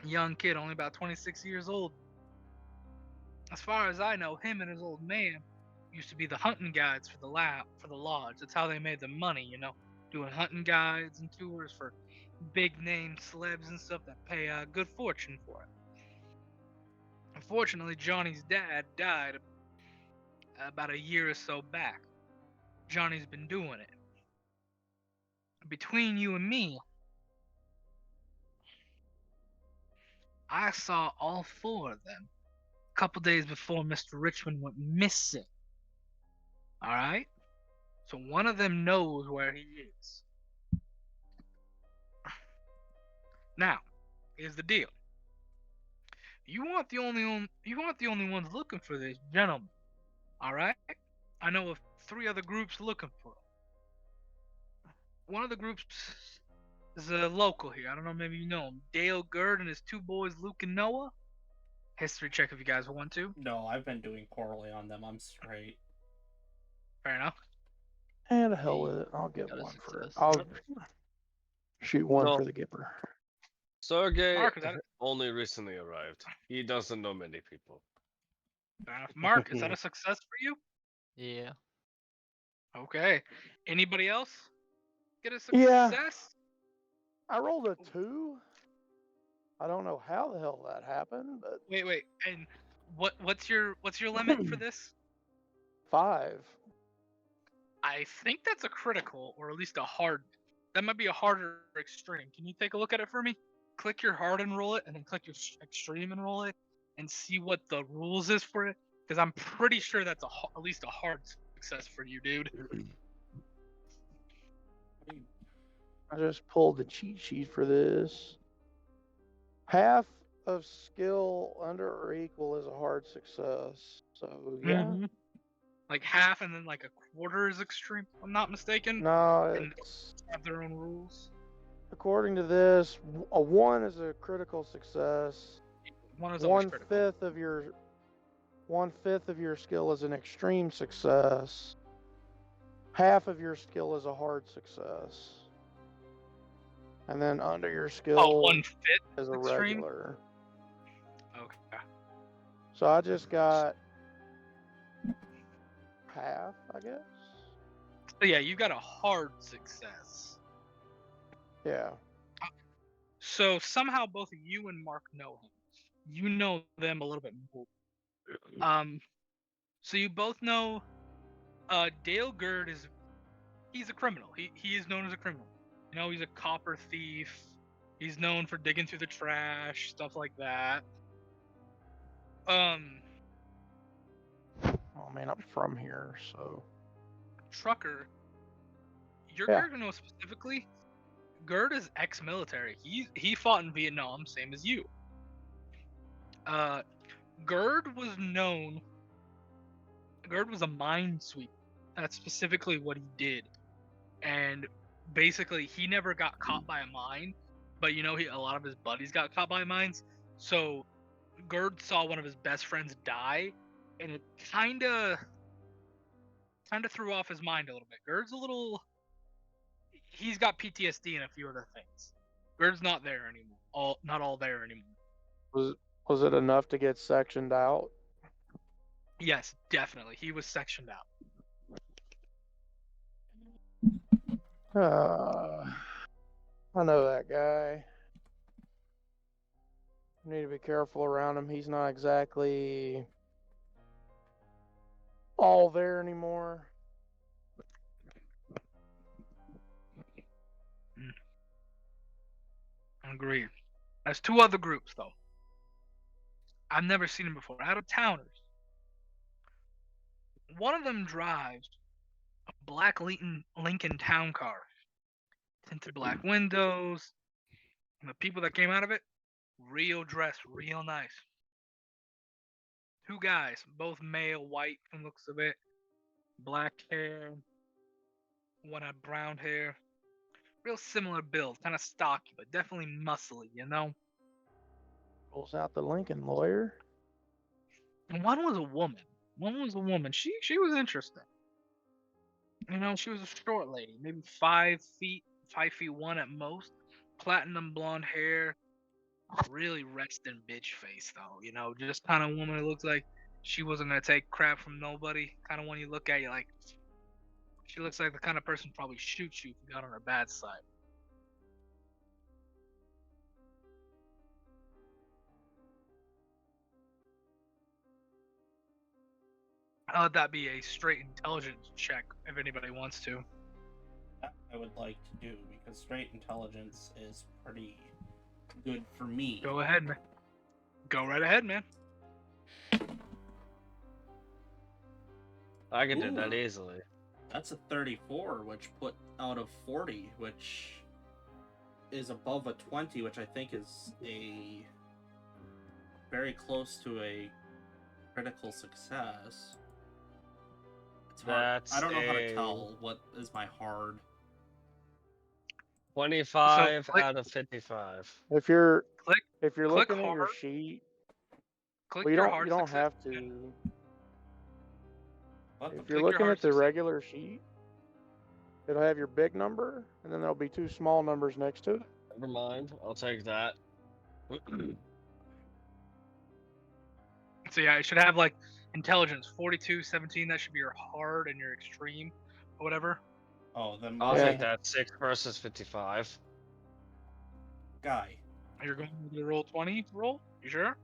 Young kid, only about 26 years old. As far as I know, him and his old man used to be the hunting guides for the lodge. That's how they made their money, you know, doing hunting guides and tours for big name celebs and stuff that pay a good fortune for it. Unfortunately, Johnny's dad died about a year or so back. Johnny's been doing it. Between you and me, I saw all four of them a couple days before Mr. Richmond went missing. Alright? So one of them knows where he is. Now, here's the deal. You want the only ones looking for this gentleman. Alright? I know of 3 other groups looking for him. One of the groups is a local here. I don't know, maybe you know him. Dale Gerd and his 2 boys, Luke and Noah. History check if you guys want to. No, I've been doing poorly on them. I'm straight. Fair enough. And hell with it. I'll get Got a one for it. success. Shoot one No. for the Gipper. Sergey Mark, is that only recently arrived. He doesn't know many people. Mark, is that a success for you? Yeah. Okay. Anybody else get a Yeah. success? I rolled a 2. I don't know how the hell that happened, but Wait. And what's your limit for this? 5. I think that's a critical, or at least a hard. That might be a harder extreme. Can you take a look at it for me? Click your hard and roll it, and then click your extreme and roll it, and see what the rules is for it. Because I'm pretty sure that's at least a hard success for you, dude. I just pulled the cheat sheet for this. Half of skill under or equal is a hard success. So yeah. Mhm. Like half, and then like a quarter is extreme. If I'm not mistaken. No, And it's they have their own rules. according to this, a 1 is a critical success. One is always critical. 1/5 of your skill is an extreme success. Half of your skill is a hard success. And then under your skill Oh, 1/5 is a extreme? regular. Okay. So I just got half, I guess. So yeah, you got a hard success. Yeah. So somehow both you and Mark know him. You know them a little bit more. So you both know Dale Gerd he's a criminal. He is known as a criminal. You know, he's a copper thief. He's known for digging through the trash, stuff like that. Oh man, I'm from here, so Trucker, you're Yeah. Gerd to know specifically. Gerd is ex-military. He fought in Vietnam, same as you. Gerd was a mine sweep. That's specifically what he did. And basically, he never got caught by a mine, but you know, a lot of his buddies got caught by mines. So Gerd saw one of his best friends die, and it kind of threw off his mind a little bit. Gerd's he's got PTSD and a few other things. Gerd's not there anymore. Not all there anymore. was it enough to get sectioned out? Yes, definitely. He was sectioned out. I know that guy. Need to be careful around him. He's not exactly all there anymore. Agreed. There's two other groups though. I've never seen them before. Out of towners. One of them drives a black Lincoln town car. Tinted black windows. And the people that came out of it, real dressed, real nice. Two guys, both male, white from looks of it. Black hair. One had brown hair. Real similar build, kind of stocky, but definitely muscly, you know? Rolls out the Lincoln lawyer. And one was a woman. She was interesting. You know, she was a short lady, maybe 5'1" at most. Platinum blonde hair, really resting bitch face though. You know, just kind of woman who looks like she wasn't gonna take crap from nobody. Kind of when you look at you like, she looks like the kind of person who probably shoots you if you got on her bad side. I'll let that be a straight intelligence check if anybody wants to. That I would like to do because straight intelligence is pretty good for me. Go ahead, man. Go right ahead, man. I can do that Ooh. easily. That's a 34, which put out of 40, which is above a 20, which I think is a very close to a critical success. It's hard. That's I don't know how to a tell what is my hard. 25 So, click- out of 55. If you're Click looking at your hard. sheet, Click well, you your don't hard you don't success. have to. What the If you're Click your looking hard at the success. regular sheet, It'll have your big number, and then there'll be 2 small numbers next to it. Never mind. I'll take that. So yeah, it should have like intelligence 42, 17. That should be your hard and your extreme, or whatever. Oh, then I'll my take that. 6 versus 55. guy. You're going with the roll 20 roll. You sure?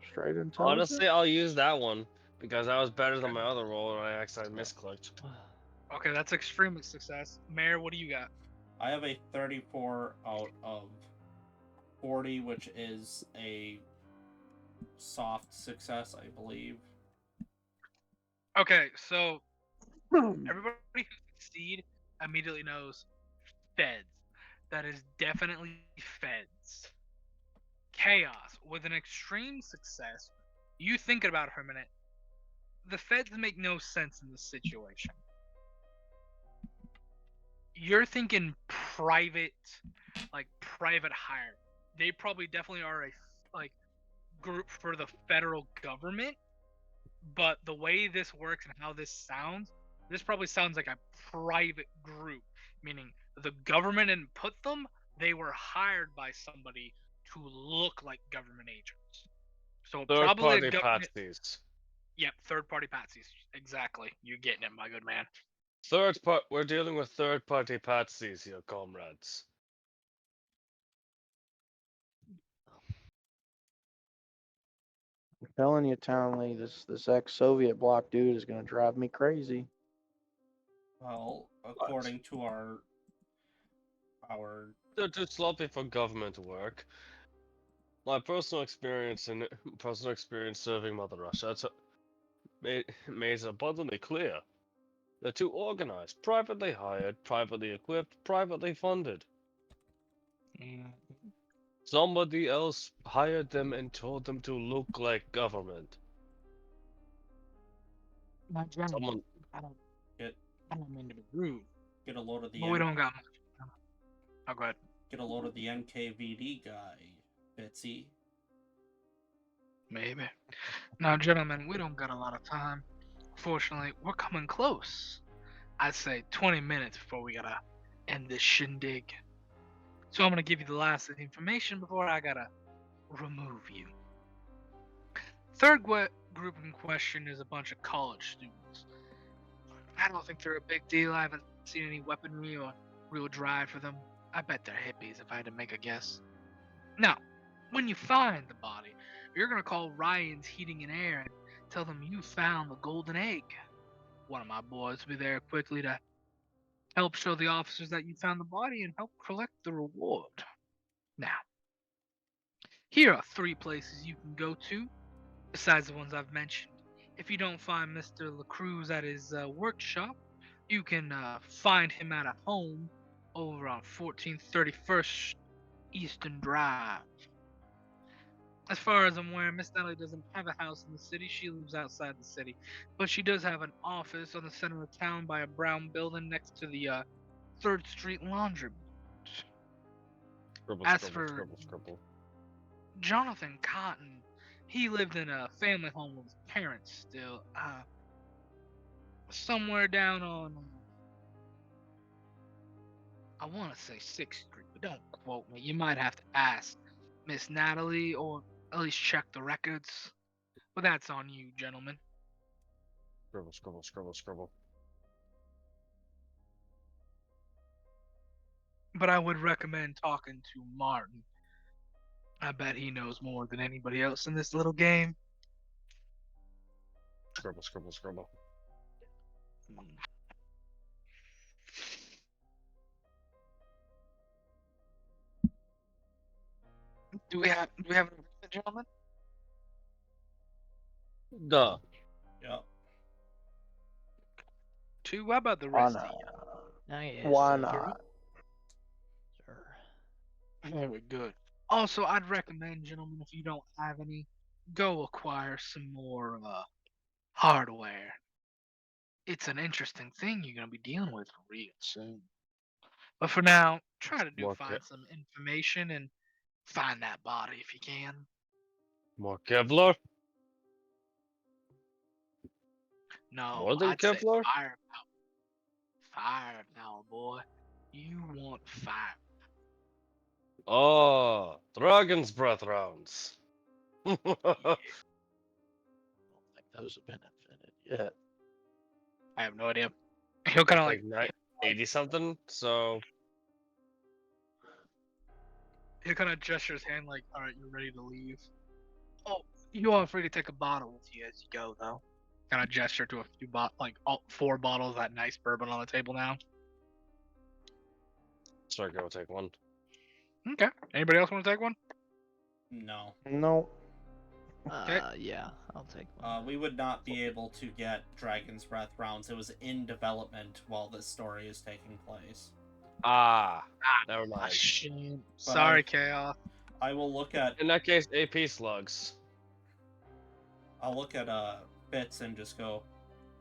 Straight intelligence. Honestly, I'll use that one because that was better than my other roll, and I actually misclicked. Okay, that's extreme success. Mayor, what do you got? I have a 34 out of 40, which is a soft success, I believe. Okay, so everybody who succeed immediately knows feds. That is definitely feds. Chaos with an extreme success. You think about it for a minute. The feds make no sense in this situation. You're thinking private, like private hire. They probably definitely are a like group for the federal government. But the way this works and how this sounds, this probably sounds like a private group, meaning the government didn't put them, they were hired by somebody to look like government agents. So Third probably party a government. patsies. Yep, third party patsies. Exactly. You're getting it, my good man. We're dealing with third party patsies here, comrades. I'm telling you, Townley, this ex-Soviet bloc dude is gonna drive me crazy. Well, according to our They're too sloppy for government work. My personal experience serving Mother Russia made it abundantly clear. They're too organized, privately hired, privately equipped, privately funded. Somebody else hired them and told them to look like government. My general, Someone I don't get mean to be rude, get a load of the but we don't got much. Oh, go ahead. get a load of the NKVD guy, Bitsy. Maybe. Now, gentlemen, we don't got a lot of time. Fortunately, we're coming close. I'd say 20 minutes before we gotta end this shindig. So I'm gonna give you the last of the information before I gotta remove you. Third group in question is a bunch of college students. I don't think they're a big deal. I haven't seen any weaponry or real drive for them. I bet they're hippies if I had to make a guess. Now, when you find the body, you're gonna call Ryan's Heating and Air and tell them you found the golden egg. One of my boys will be there quickly to help show the officers that you found the body and help collect the reward. Now, here are 3 places you can go to, besides the ones I've mentioned. If you don't find Mr. LaCruz at his workshop, you can find him at a home over on 1431st Eastern Drive. As far as I'm aware, Miss Natalie doesn't have a house in the city. She lives outside the city. But she does have an office on the center of town by a brown building next to the 3rd Street Laundry. scribble, As scribble, for scribble, scribble. Jonathan Cotton, he lived in a family home with his parents still. Somewhere down on, I want to say 6th Street, but don't quote me. You might have to ask Miss Natalie or at least check the records. But that's on you, gentlemen. Scribble, scribble, scribble, scribble. But I would recommend talking to Martin. I bet he knows more than anybody else in this little game. Scribble, scribble, scribble. Do we have an agreement, gentlemen? Duh. Yep. 2. How about the Why rest of not? you? Oh, yes, Why sir. not? Sure. Very good. Also, I'd recommend, gentlemen, if you don't have any, go acquire some more hardware. It's an interesting thing you're going to be dealing with real soon. But for now, try to More find some information and find that body if you can. More Kevlar? No, More than I'd say Kevlar? firepower. fire now, boy. You want fire. Oh, Dragon's Breath rounds. I don't think those have been invented yet. I have no idea. He'll kind of like 80 something, so he'll kind of gesture his hand like, all right, you're ready to leave. Oh, you are free to take a bottle with you as you go, though. Kind of gesture to a few all 4 bottles of that nice bourbon on the table now. sure, go take one. Okay. Anybody else want to take one? No. No. Okay. Yeah, I'll take one. We would not be able to get Dragon's Breath rounds. It was in development while this story is taking place. Ah, never Ah, mind. shit. But Sorry, Chaos. I will look at In that case, AP slugs. I'll look at Bits and just go,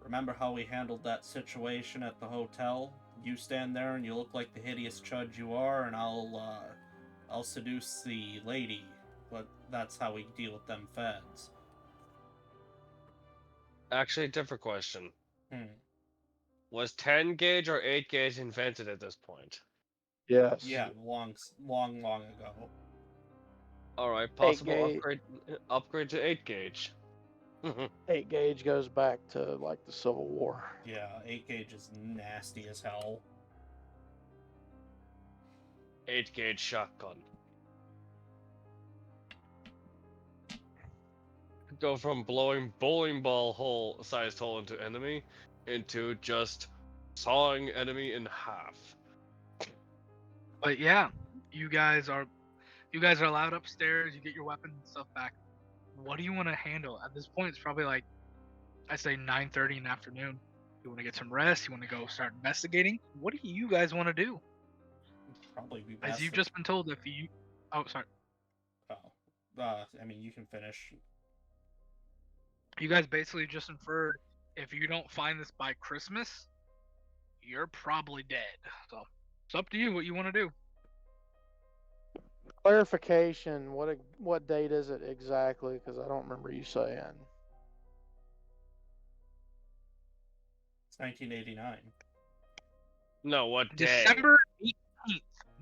remember how we handled that situation at the hotel? You stand there and you look like the hideous chud you are, and I'll seduce the lady. But that's how we deal with them feds. Actually, different question. Hmm. Was 10 gauge or 8 gauge invented at this point? Yes. Yeah, long ago. Alright, possible gauge. upgrade to 8 gauge. 8 gauge goes back to like the Civil War. Yeah, 8 gauge is nasty as hell. 8 gauge shotgun. Go from blowing bowling ball sized hole into enemy into just sawing enemy in half. But yeah, you guys are allowed upstairs. You get your weapons and stuff back. What do you want to handle at this point? It's probably like I say 9:30 in the afternoon. You want to get some rest? You want to go start investigating? What do you guys want to do? Probably be best. As you've just been told, if you sorry, I mean, you can finish. you guys basically just inferred if you don't find this by Christmas, you're probably dead. So it's up to you what you want to do. Clarification, what date is it exactly? Because I don't remember you saying. It's 1989. No, what day? December 18th,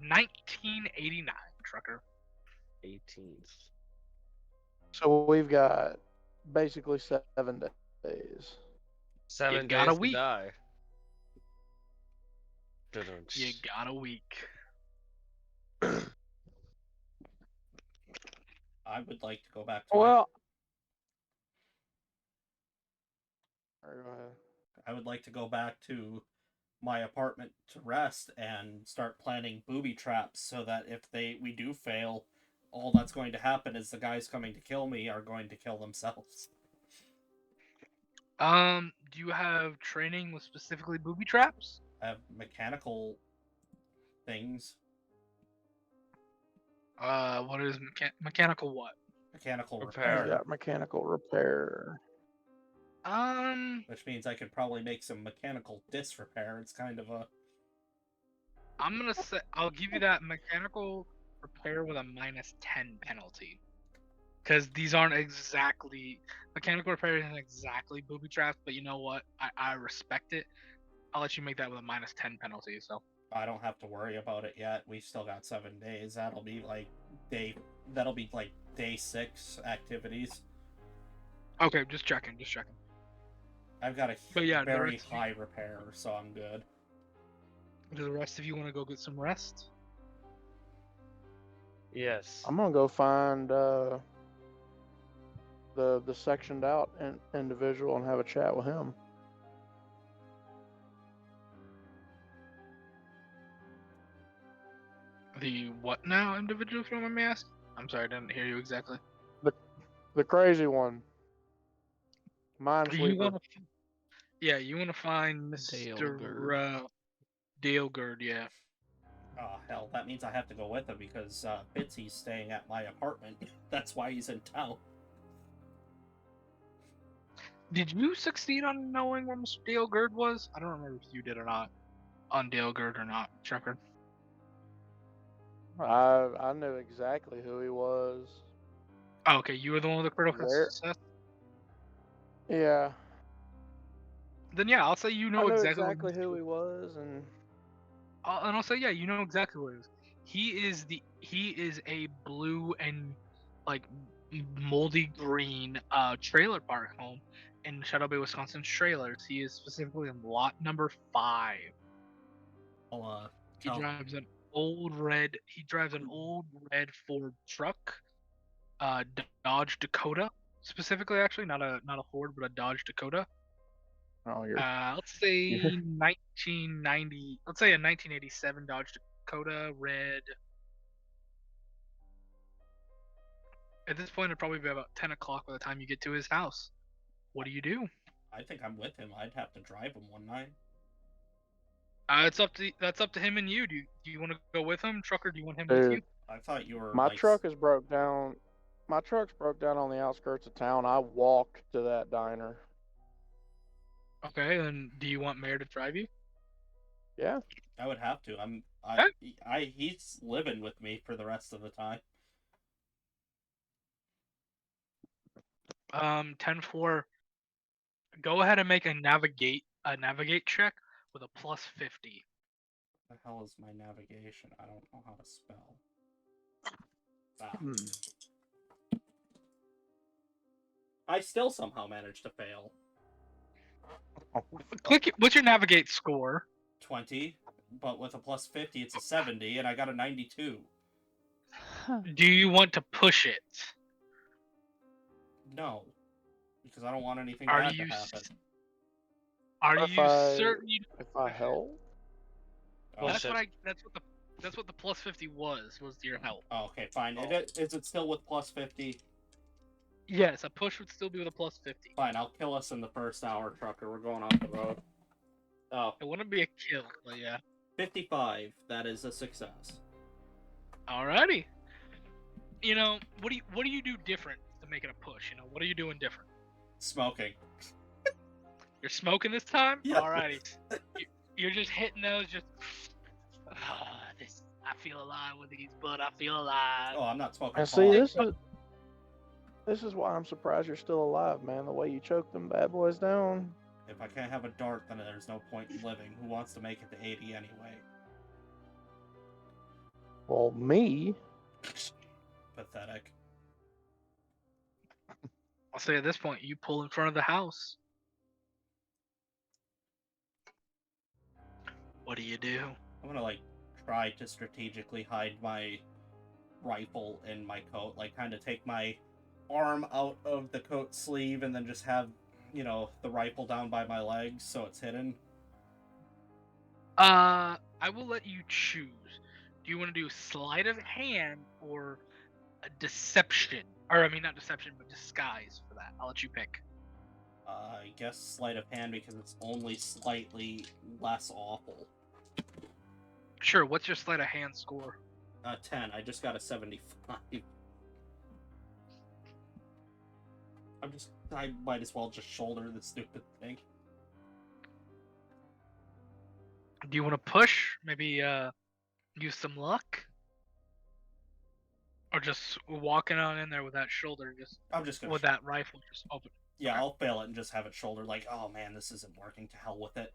1989, trucker. 18th. So we've got basically 7 days. 7 You got a days to week. die. You got a week. I would like to go back to Well, all right, go ahead. I would like to go back to my apartment to rest and start planning booby traps so that if we do fail, all that's going to happen is the guys coming to kill me are going to kill themselves. Do you have training with specifically booby traps? I have mechanical things. What is mechanical what? Mechanical Repair. We've got mechanical repair. Which means I could probably make some mechanical disrepair. It's kind of a... I'm gonna say I'll give you that mechanical repair with a -10 penalty. Because these aren't exactly mechanical repair isn't exactly booby traps, but you know what? I respect it. I'll let you make that with a -10 penalty. So I don't have to worry about it yet. We've still got 7 days. That'll be like day 6 activities. okay, just checking. I've got a But yeah, the very rest of you- high repair, so I'm good. Do the rest of you want to go get some rest? Yes. I'm gonna go find the sectioned out individual and have a chat with him. The what now individual, if you don't mind me asking? I'm sorry, I didn't hear you exactly. The crazy one. You Minesweeper. want to? Yeah, you want to find Mr. Dalegird, yeah. Oh, hell, that means I have to go with him because Bitsy's staying at my apartment. That's why he's in town. Did you succeed on knowing where Mr. Dalegird was? I don't remember if you did or not. On Dalegird or not, Trucker. I knew exactly who he was. Oh, okay, you were the one with the critical Where? success? Yeah. Then yeah, I'll say you I know knew exactly, exactly what he's who doing. he was, and And I'll say yeah, you know exactly what it is. He is a blue and like moldy green trailer park home in Shadow Bay, Wisconsin's trailers. He is specifically in lot number 5. I'll He tell. drives an old red. He drives an old red Ford truck, Dodge Dakota, specifically. Actually, not a Ford, but a Dodge Dakota. oh, you're Let's say 1990. Let's say a 1987 Dodge Dakota red. At this point, it'd probably be about 10 o'clock by the time you get to his house. What do you do? I think I'm with him. I'd have to drive him one night. That's up to him and you. Do you want to go with him, Trucker? Do you want him with you? dude. I thought you were My like. truck is broke down. My truck's broke down on the outskirts of town. I walked to that diner. Okay, then do you want Mayor to drive you? Yeah. I would have to. He's living with me for the rest of the time. 10-4. Go ahead and make a navigate check with a +50. The hell is my navigation? I don't know how to spell. Ah. I still somehow managed to fail. Click. What's your navigate score? 20, but with a +50, it's a 70, and I got a 92. Do you want to push it? No, because I don't want anything Are bad you to happen. certain you? If I help? Oh, That's shit. what the +50 was your help. oh, okay, fine. Oh. Is it still with +50? Yes, a push would still be with a +50. Fine, I'll kill us in the first hour, Trucker. We're going off the road. Oh, It wouldn't be a kill, but yeah. 55. That is a success. Alrighty. You know, what do you do different to make it a push? You know, what are you doing different? Smoking. You're smoking this time? Yeah. Alrighty. You're just hitting those, just. I feel alive with these, but I feel alive. Oh, I'm not smoking. And see, pot. this is why I'm surprised you're still alive, man. The way you choked them bad boys down. If I can't have a dart, then there's no point in living. Who wants to make it to 80 anyway? Well, me. Pathetic. I'll say at this point, you pull in front of the house. What do you do? I'm gonna try to strategically hide my rifle in my coat, kind of take my arm out of the coat sleeve and then just have, the rifle down by my legs so it's hidden. I will let you choose. Do you want to do sleight of hand or a deception? Or I mean, not deception, but disguise for that. I'll let you pick. I guess sleight of hand because it's only slightly less awful. Sure. What's your sleight of hand score? 10. I just got a 75. I might as well just shoulder the stupid thing. Do you want to push? Maybe use some luck? Or just walking on in there with that shoulder, I'm just gonna with that rifle just open. Yeah, Okay. I'll fail it and just have it shouldered. Oh man, this isn't working. To hell with it.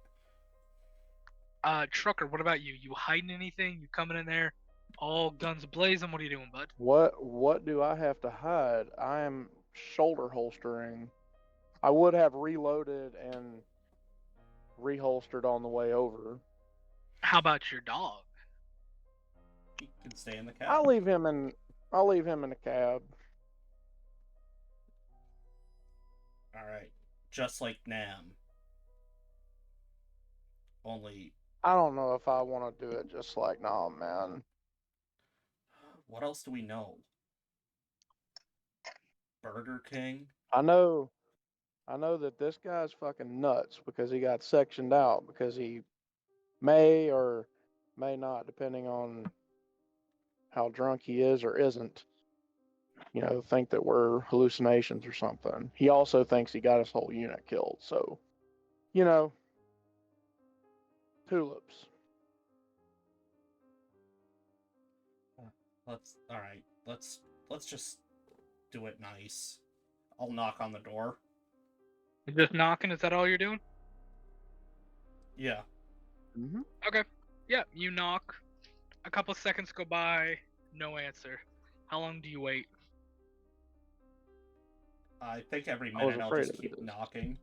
Trucker, what about you? You hiding anything? You coming in there, all guns blazing? What are you doing, bud? What do I have to hide? I am shoulder holstering. I would have reloaded and reholstered on the way over. How about your dog? You can stay in the cab. I'll leave him in the cab. Alright. Just like Nam. Only... I don't know if I want to do it just like, nah, man. What else do we know? Burger King? I know that this guy's fucking nuts because he got sectioned out because he may or may not, depending on how drunk he is or isn't, think that we're hallucinations or something. He also thinks he got his whole unit killed. So, tulips. Let's just do it nice. I'll knock on the door. You're just knocking? Is that all you're doing? Yeah. Mm-hmm. Okay. Yeah, you knock. A couple seconds go by, no answer. How long do you wait? I think every I was minute I'll afraid just of keep this. knocking.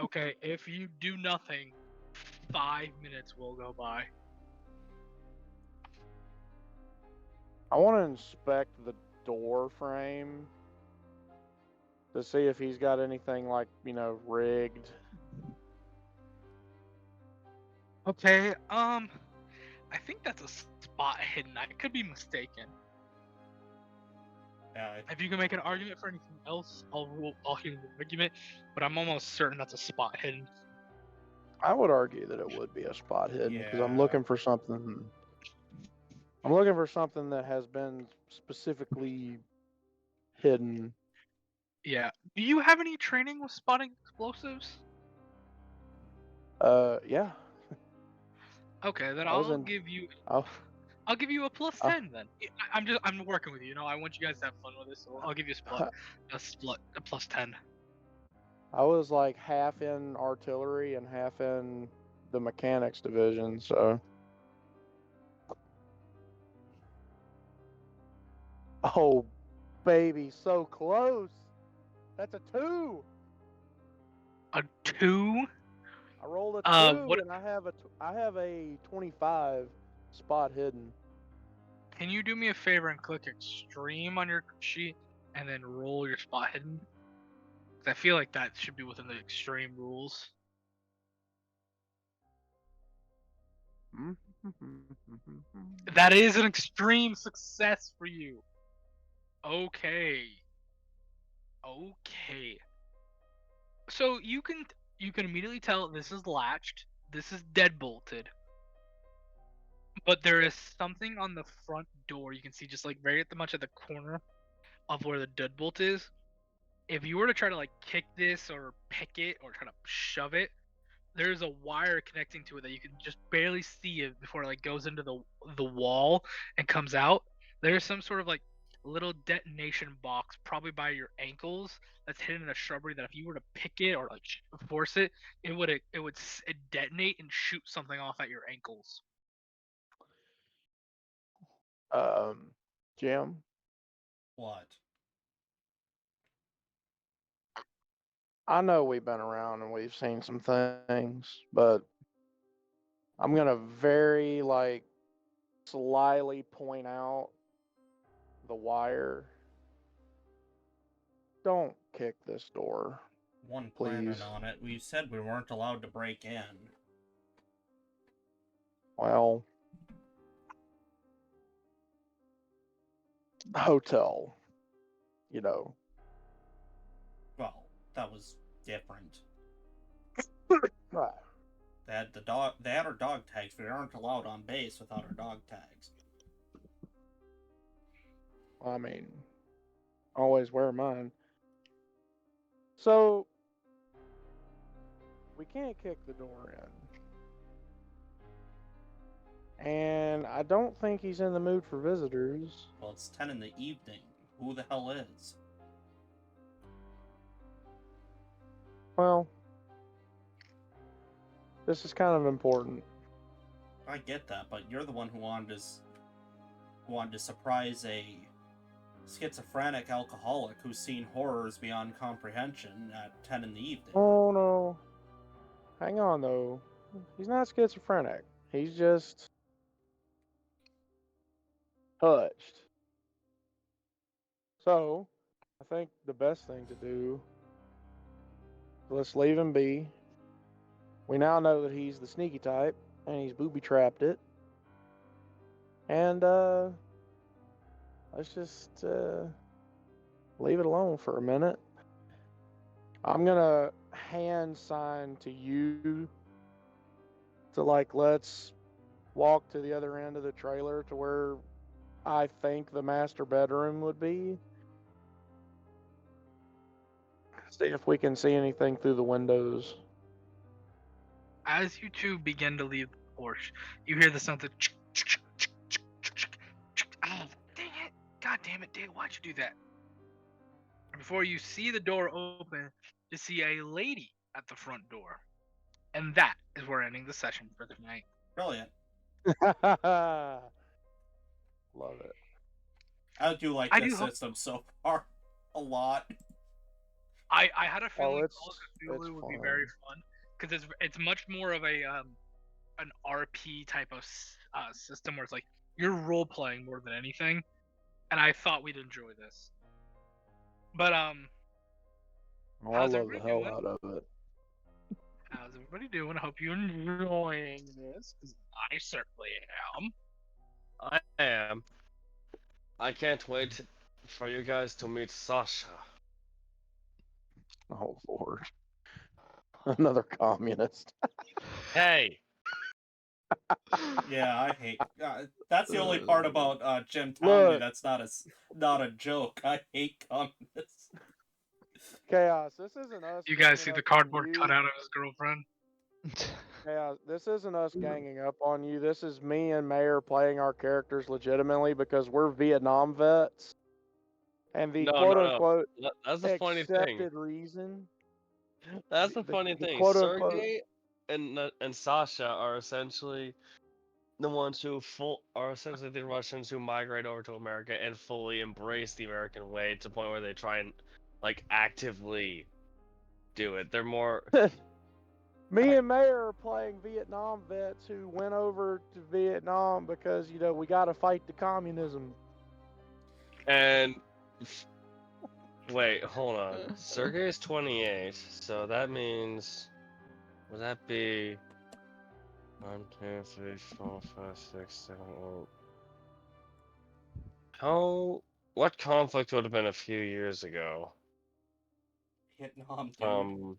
Okay, if you do nothing, 5 minutes will go by. I want to inspect the door frame to see if he's got anything like, rigged. Okay, I think that's a spot hidden. I could be mistaken. Yeah, If you can make an argument for anything else, I'll hear the argument, but I'm almost certain that's a spot hidden. I would argue that it would be a spot hidden because I'm Yeah. looking for something. I'm looking for something that has been specifically hidden. Yeah. Do you have any training with spotting explosives? Yeah. Okay, then I was I'll in. give you I, I'll give you a plus I, 10 then. I'm working with you. You know, I want you guys to have fun with this, so I'll give you a plus 10. I was like half in artillery and half in the mechanics division, so. Oh, baby, so close. That's a 2. A 2? I rolled a 2, What and I have a 25 spot hidden. can you do me a favor and click extreme on your sheet and then roll your spot hidden? 'Cause I feel like that should be within the extreme rules. That is an extreme success for you. Okay. Okay. So you can immediately tell this is latched, this is deadbolted, but there is something on the front door. You can see just like very at the corner of where the deadbolt is. If you were to try to like kick this or pick it or try to shove it, there's a wire connecting to it that you can just barely see it before it like goes into the wall and comes out. There's some sort of like little detonation box probably by your ankles that's hidden in a shrubbery that if you were to pick it or like force it, it detonate and shoot something off at your ankles. Jim, What? I know we've been around and we've seen some things, but I'm gonna very like slyly point out the wire. Don't kick this door, One please. planning on it. We said we weren't allowed to break in. Well, hotel, you know. Well, that was different. Right. They had our dog tags. We aren't allowed on base without our dog tags. I mean, always wear mine. So we can't kick the door in. And I don't think he's in the mood for visitors. Well, it's 10 in the evening. Who the hell is? Well, this is kind of important. I get that, but you're the one who wanted to surprise a schizophrenic alcoholic who's seen horrors beyond comprehension at 10 in the evening. Oh no. Hang on though. He's not schizophrenic. He's just touched. So, I think the best thing to do, let's leave him be. We now know that he's the sneaky type and he's booby trapped it. And let's just leave it alone for a minute. I'm gonna hand sign to you to like let's walk to the other end of the trailer to where I think the master bedroom would be. See if we can see anything through the windows. As you two begin to leave the porch, you hear the something. Oh, dang it! God damn it, Dave! Why'd you do that? Before you see the door open, you see a lady at the front door. And that is where we're ending the session for the night. Brilliant. Love it. I do like I this do hope- system so far a lot. I had a feeling it's Call of Cthulhu would be fun. very fun because it's much more of a an RP type of system where it's like you're role playing more than anything, and I thought we'd enjoy this. But Oh, I how's love the everybody hell doing? out of it. How's everybody doing? I hope you're enjoying this because I certainly am. I am. I can't wait for you guys to meet Sasha. Oh Lord. Another communist. Hey! Yeah, I hate. That's the only part about Jim Townley Look. that's not a joke. I hate communists. Chaos, this isn't us. You guys see ganging the up on cardboard you. cutout of his girlfriend? Chaos, this isn't us ganging up on you. This is me and Mayor playing our characters legitimately because we're Vietnam vets. And the No, quote no, no. unquote That's the funny thing. accepted reason. That's the funny the thing. quote unquote. Sergey and Sasha are essentially the ones who are essentially the Russians who migrate over to America and fully embrace the American way to the point where they try and like actively do it. They're more Me and Mayor are playing Vietnam vets who went over to Vietnam because, you know, we got to fight the communism. and wait, hold on. Sergey is 28, so that means would that be 1, 2, 3, 4, 5, 6, 7, 8? What conflict would have been a few years ago? Vietnam, dude.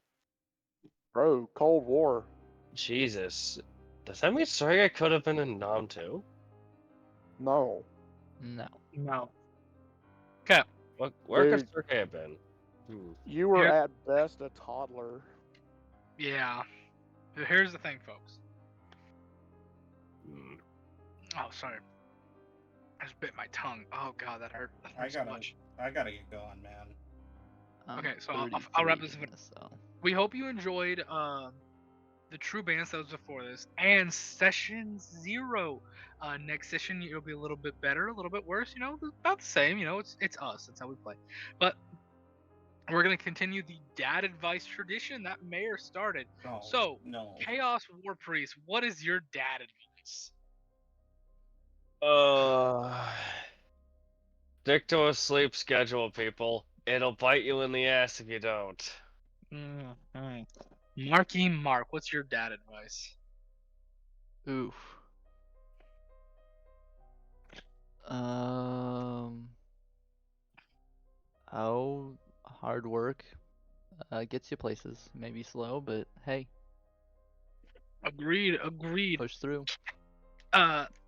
Bro, Cold War. Jesus. Does that mean Sergey could have been in Nam too? No. No. No. Okay. Where could Dude. Sergey have been? You were Here- at best a toddler. Yeah. Here's the thing, folks. Hmm. Oh, sorry. I just bit my tongue. Oh god, that hurt. That I hurt so gotta, much. I gotta get going, man. I'm Okay, so I'll wrap this 33 up. in so. We hope you enjoyed the True Bands that was before this and session 0. Next session it'll be a little bit better, a little bit worse. You know, about the same. You know, it's us. That's how we play. But we're gonna continue the dad advice tradition that Mayor started. Oh, So, no. Chaos War Priest, what is your dad advice? Stick to a sleep schedule, people. It'll bite you in the ass if you don't. Marky Mark, what's your dad advice? Oof. Oh, hard work gets you places. Maybe slow, but hey, Agreed. push through.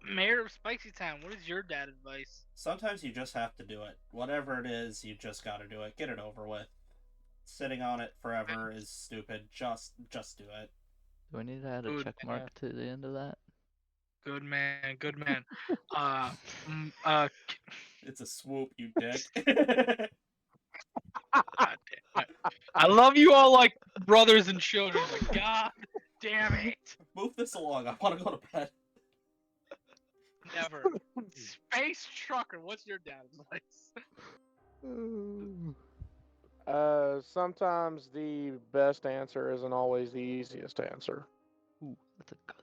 Mayor of Spicy Town, what is your dad advice? Sometimes you just have to do it. Whatever it is, you just gotta do it. Get it over with. Sitting on it forever is stupid. Just do it. Do I need to add a Good check man. mark to the end of that? Good man, good man. It's a swoop, you dick. God damn it. I love you all like brothers and children, but god damn it. Move this along. I want to go to bed. Never. Space Trucker, what's your dad advice? Sometimes the best answer isn't always the easiest answer. Ooh, that's a good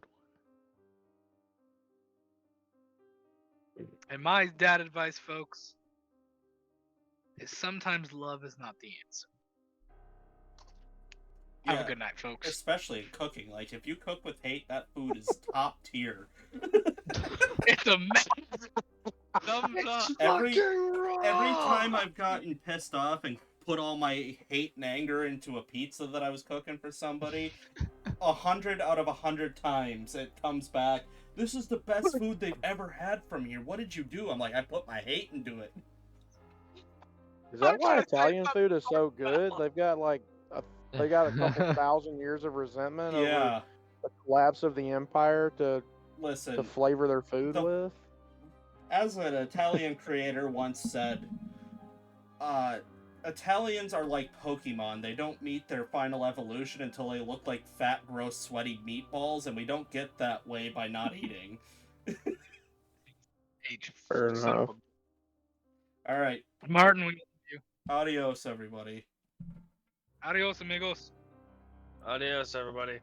one. And my dad advice, folks, is sometimes love is not the answer. Have a good night, folks. Especially in cooking. Like, if you cook with hate, that food is top tier. It's amazing. Thumbs up. Every time I've gotten pissed off and put all my hate and anger into a pizza that I was cooking for somebody, 100 out of 100 times it comes back, this is the best food they've ever had from here. What did you do? I'm like, I put my hate into it. Is that why Italian food is so good? They've got a couple thousand years of resentment over Yeah. the collapse of the empire to Listen, flavor their food with. as an Italian creator once said, Italians are like Pokemon. They don't meet their final evolution until they look like fat, gross, sweaty meatballs, and we don't get that way by not eating. H. Fair son of enough. All right, a- Martin, we adios, everybody. adios, amigos. Adios, everybody.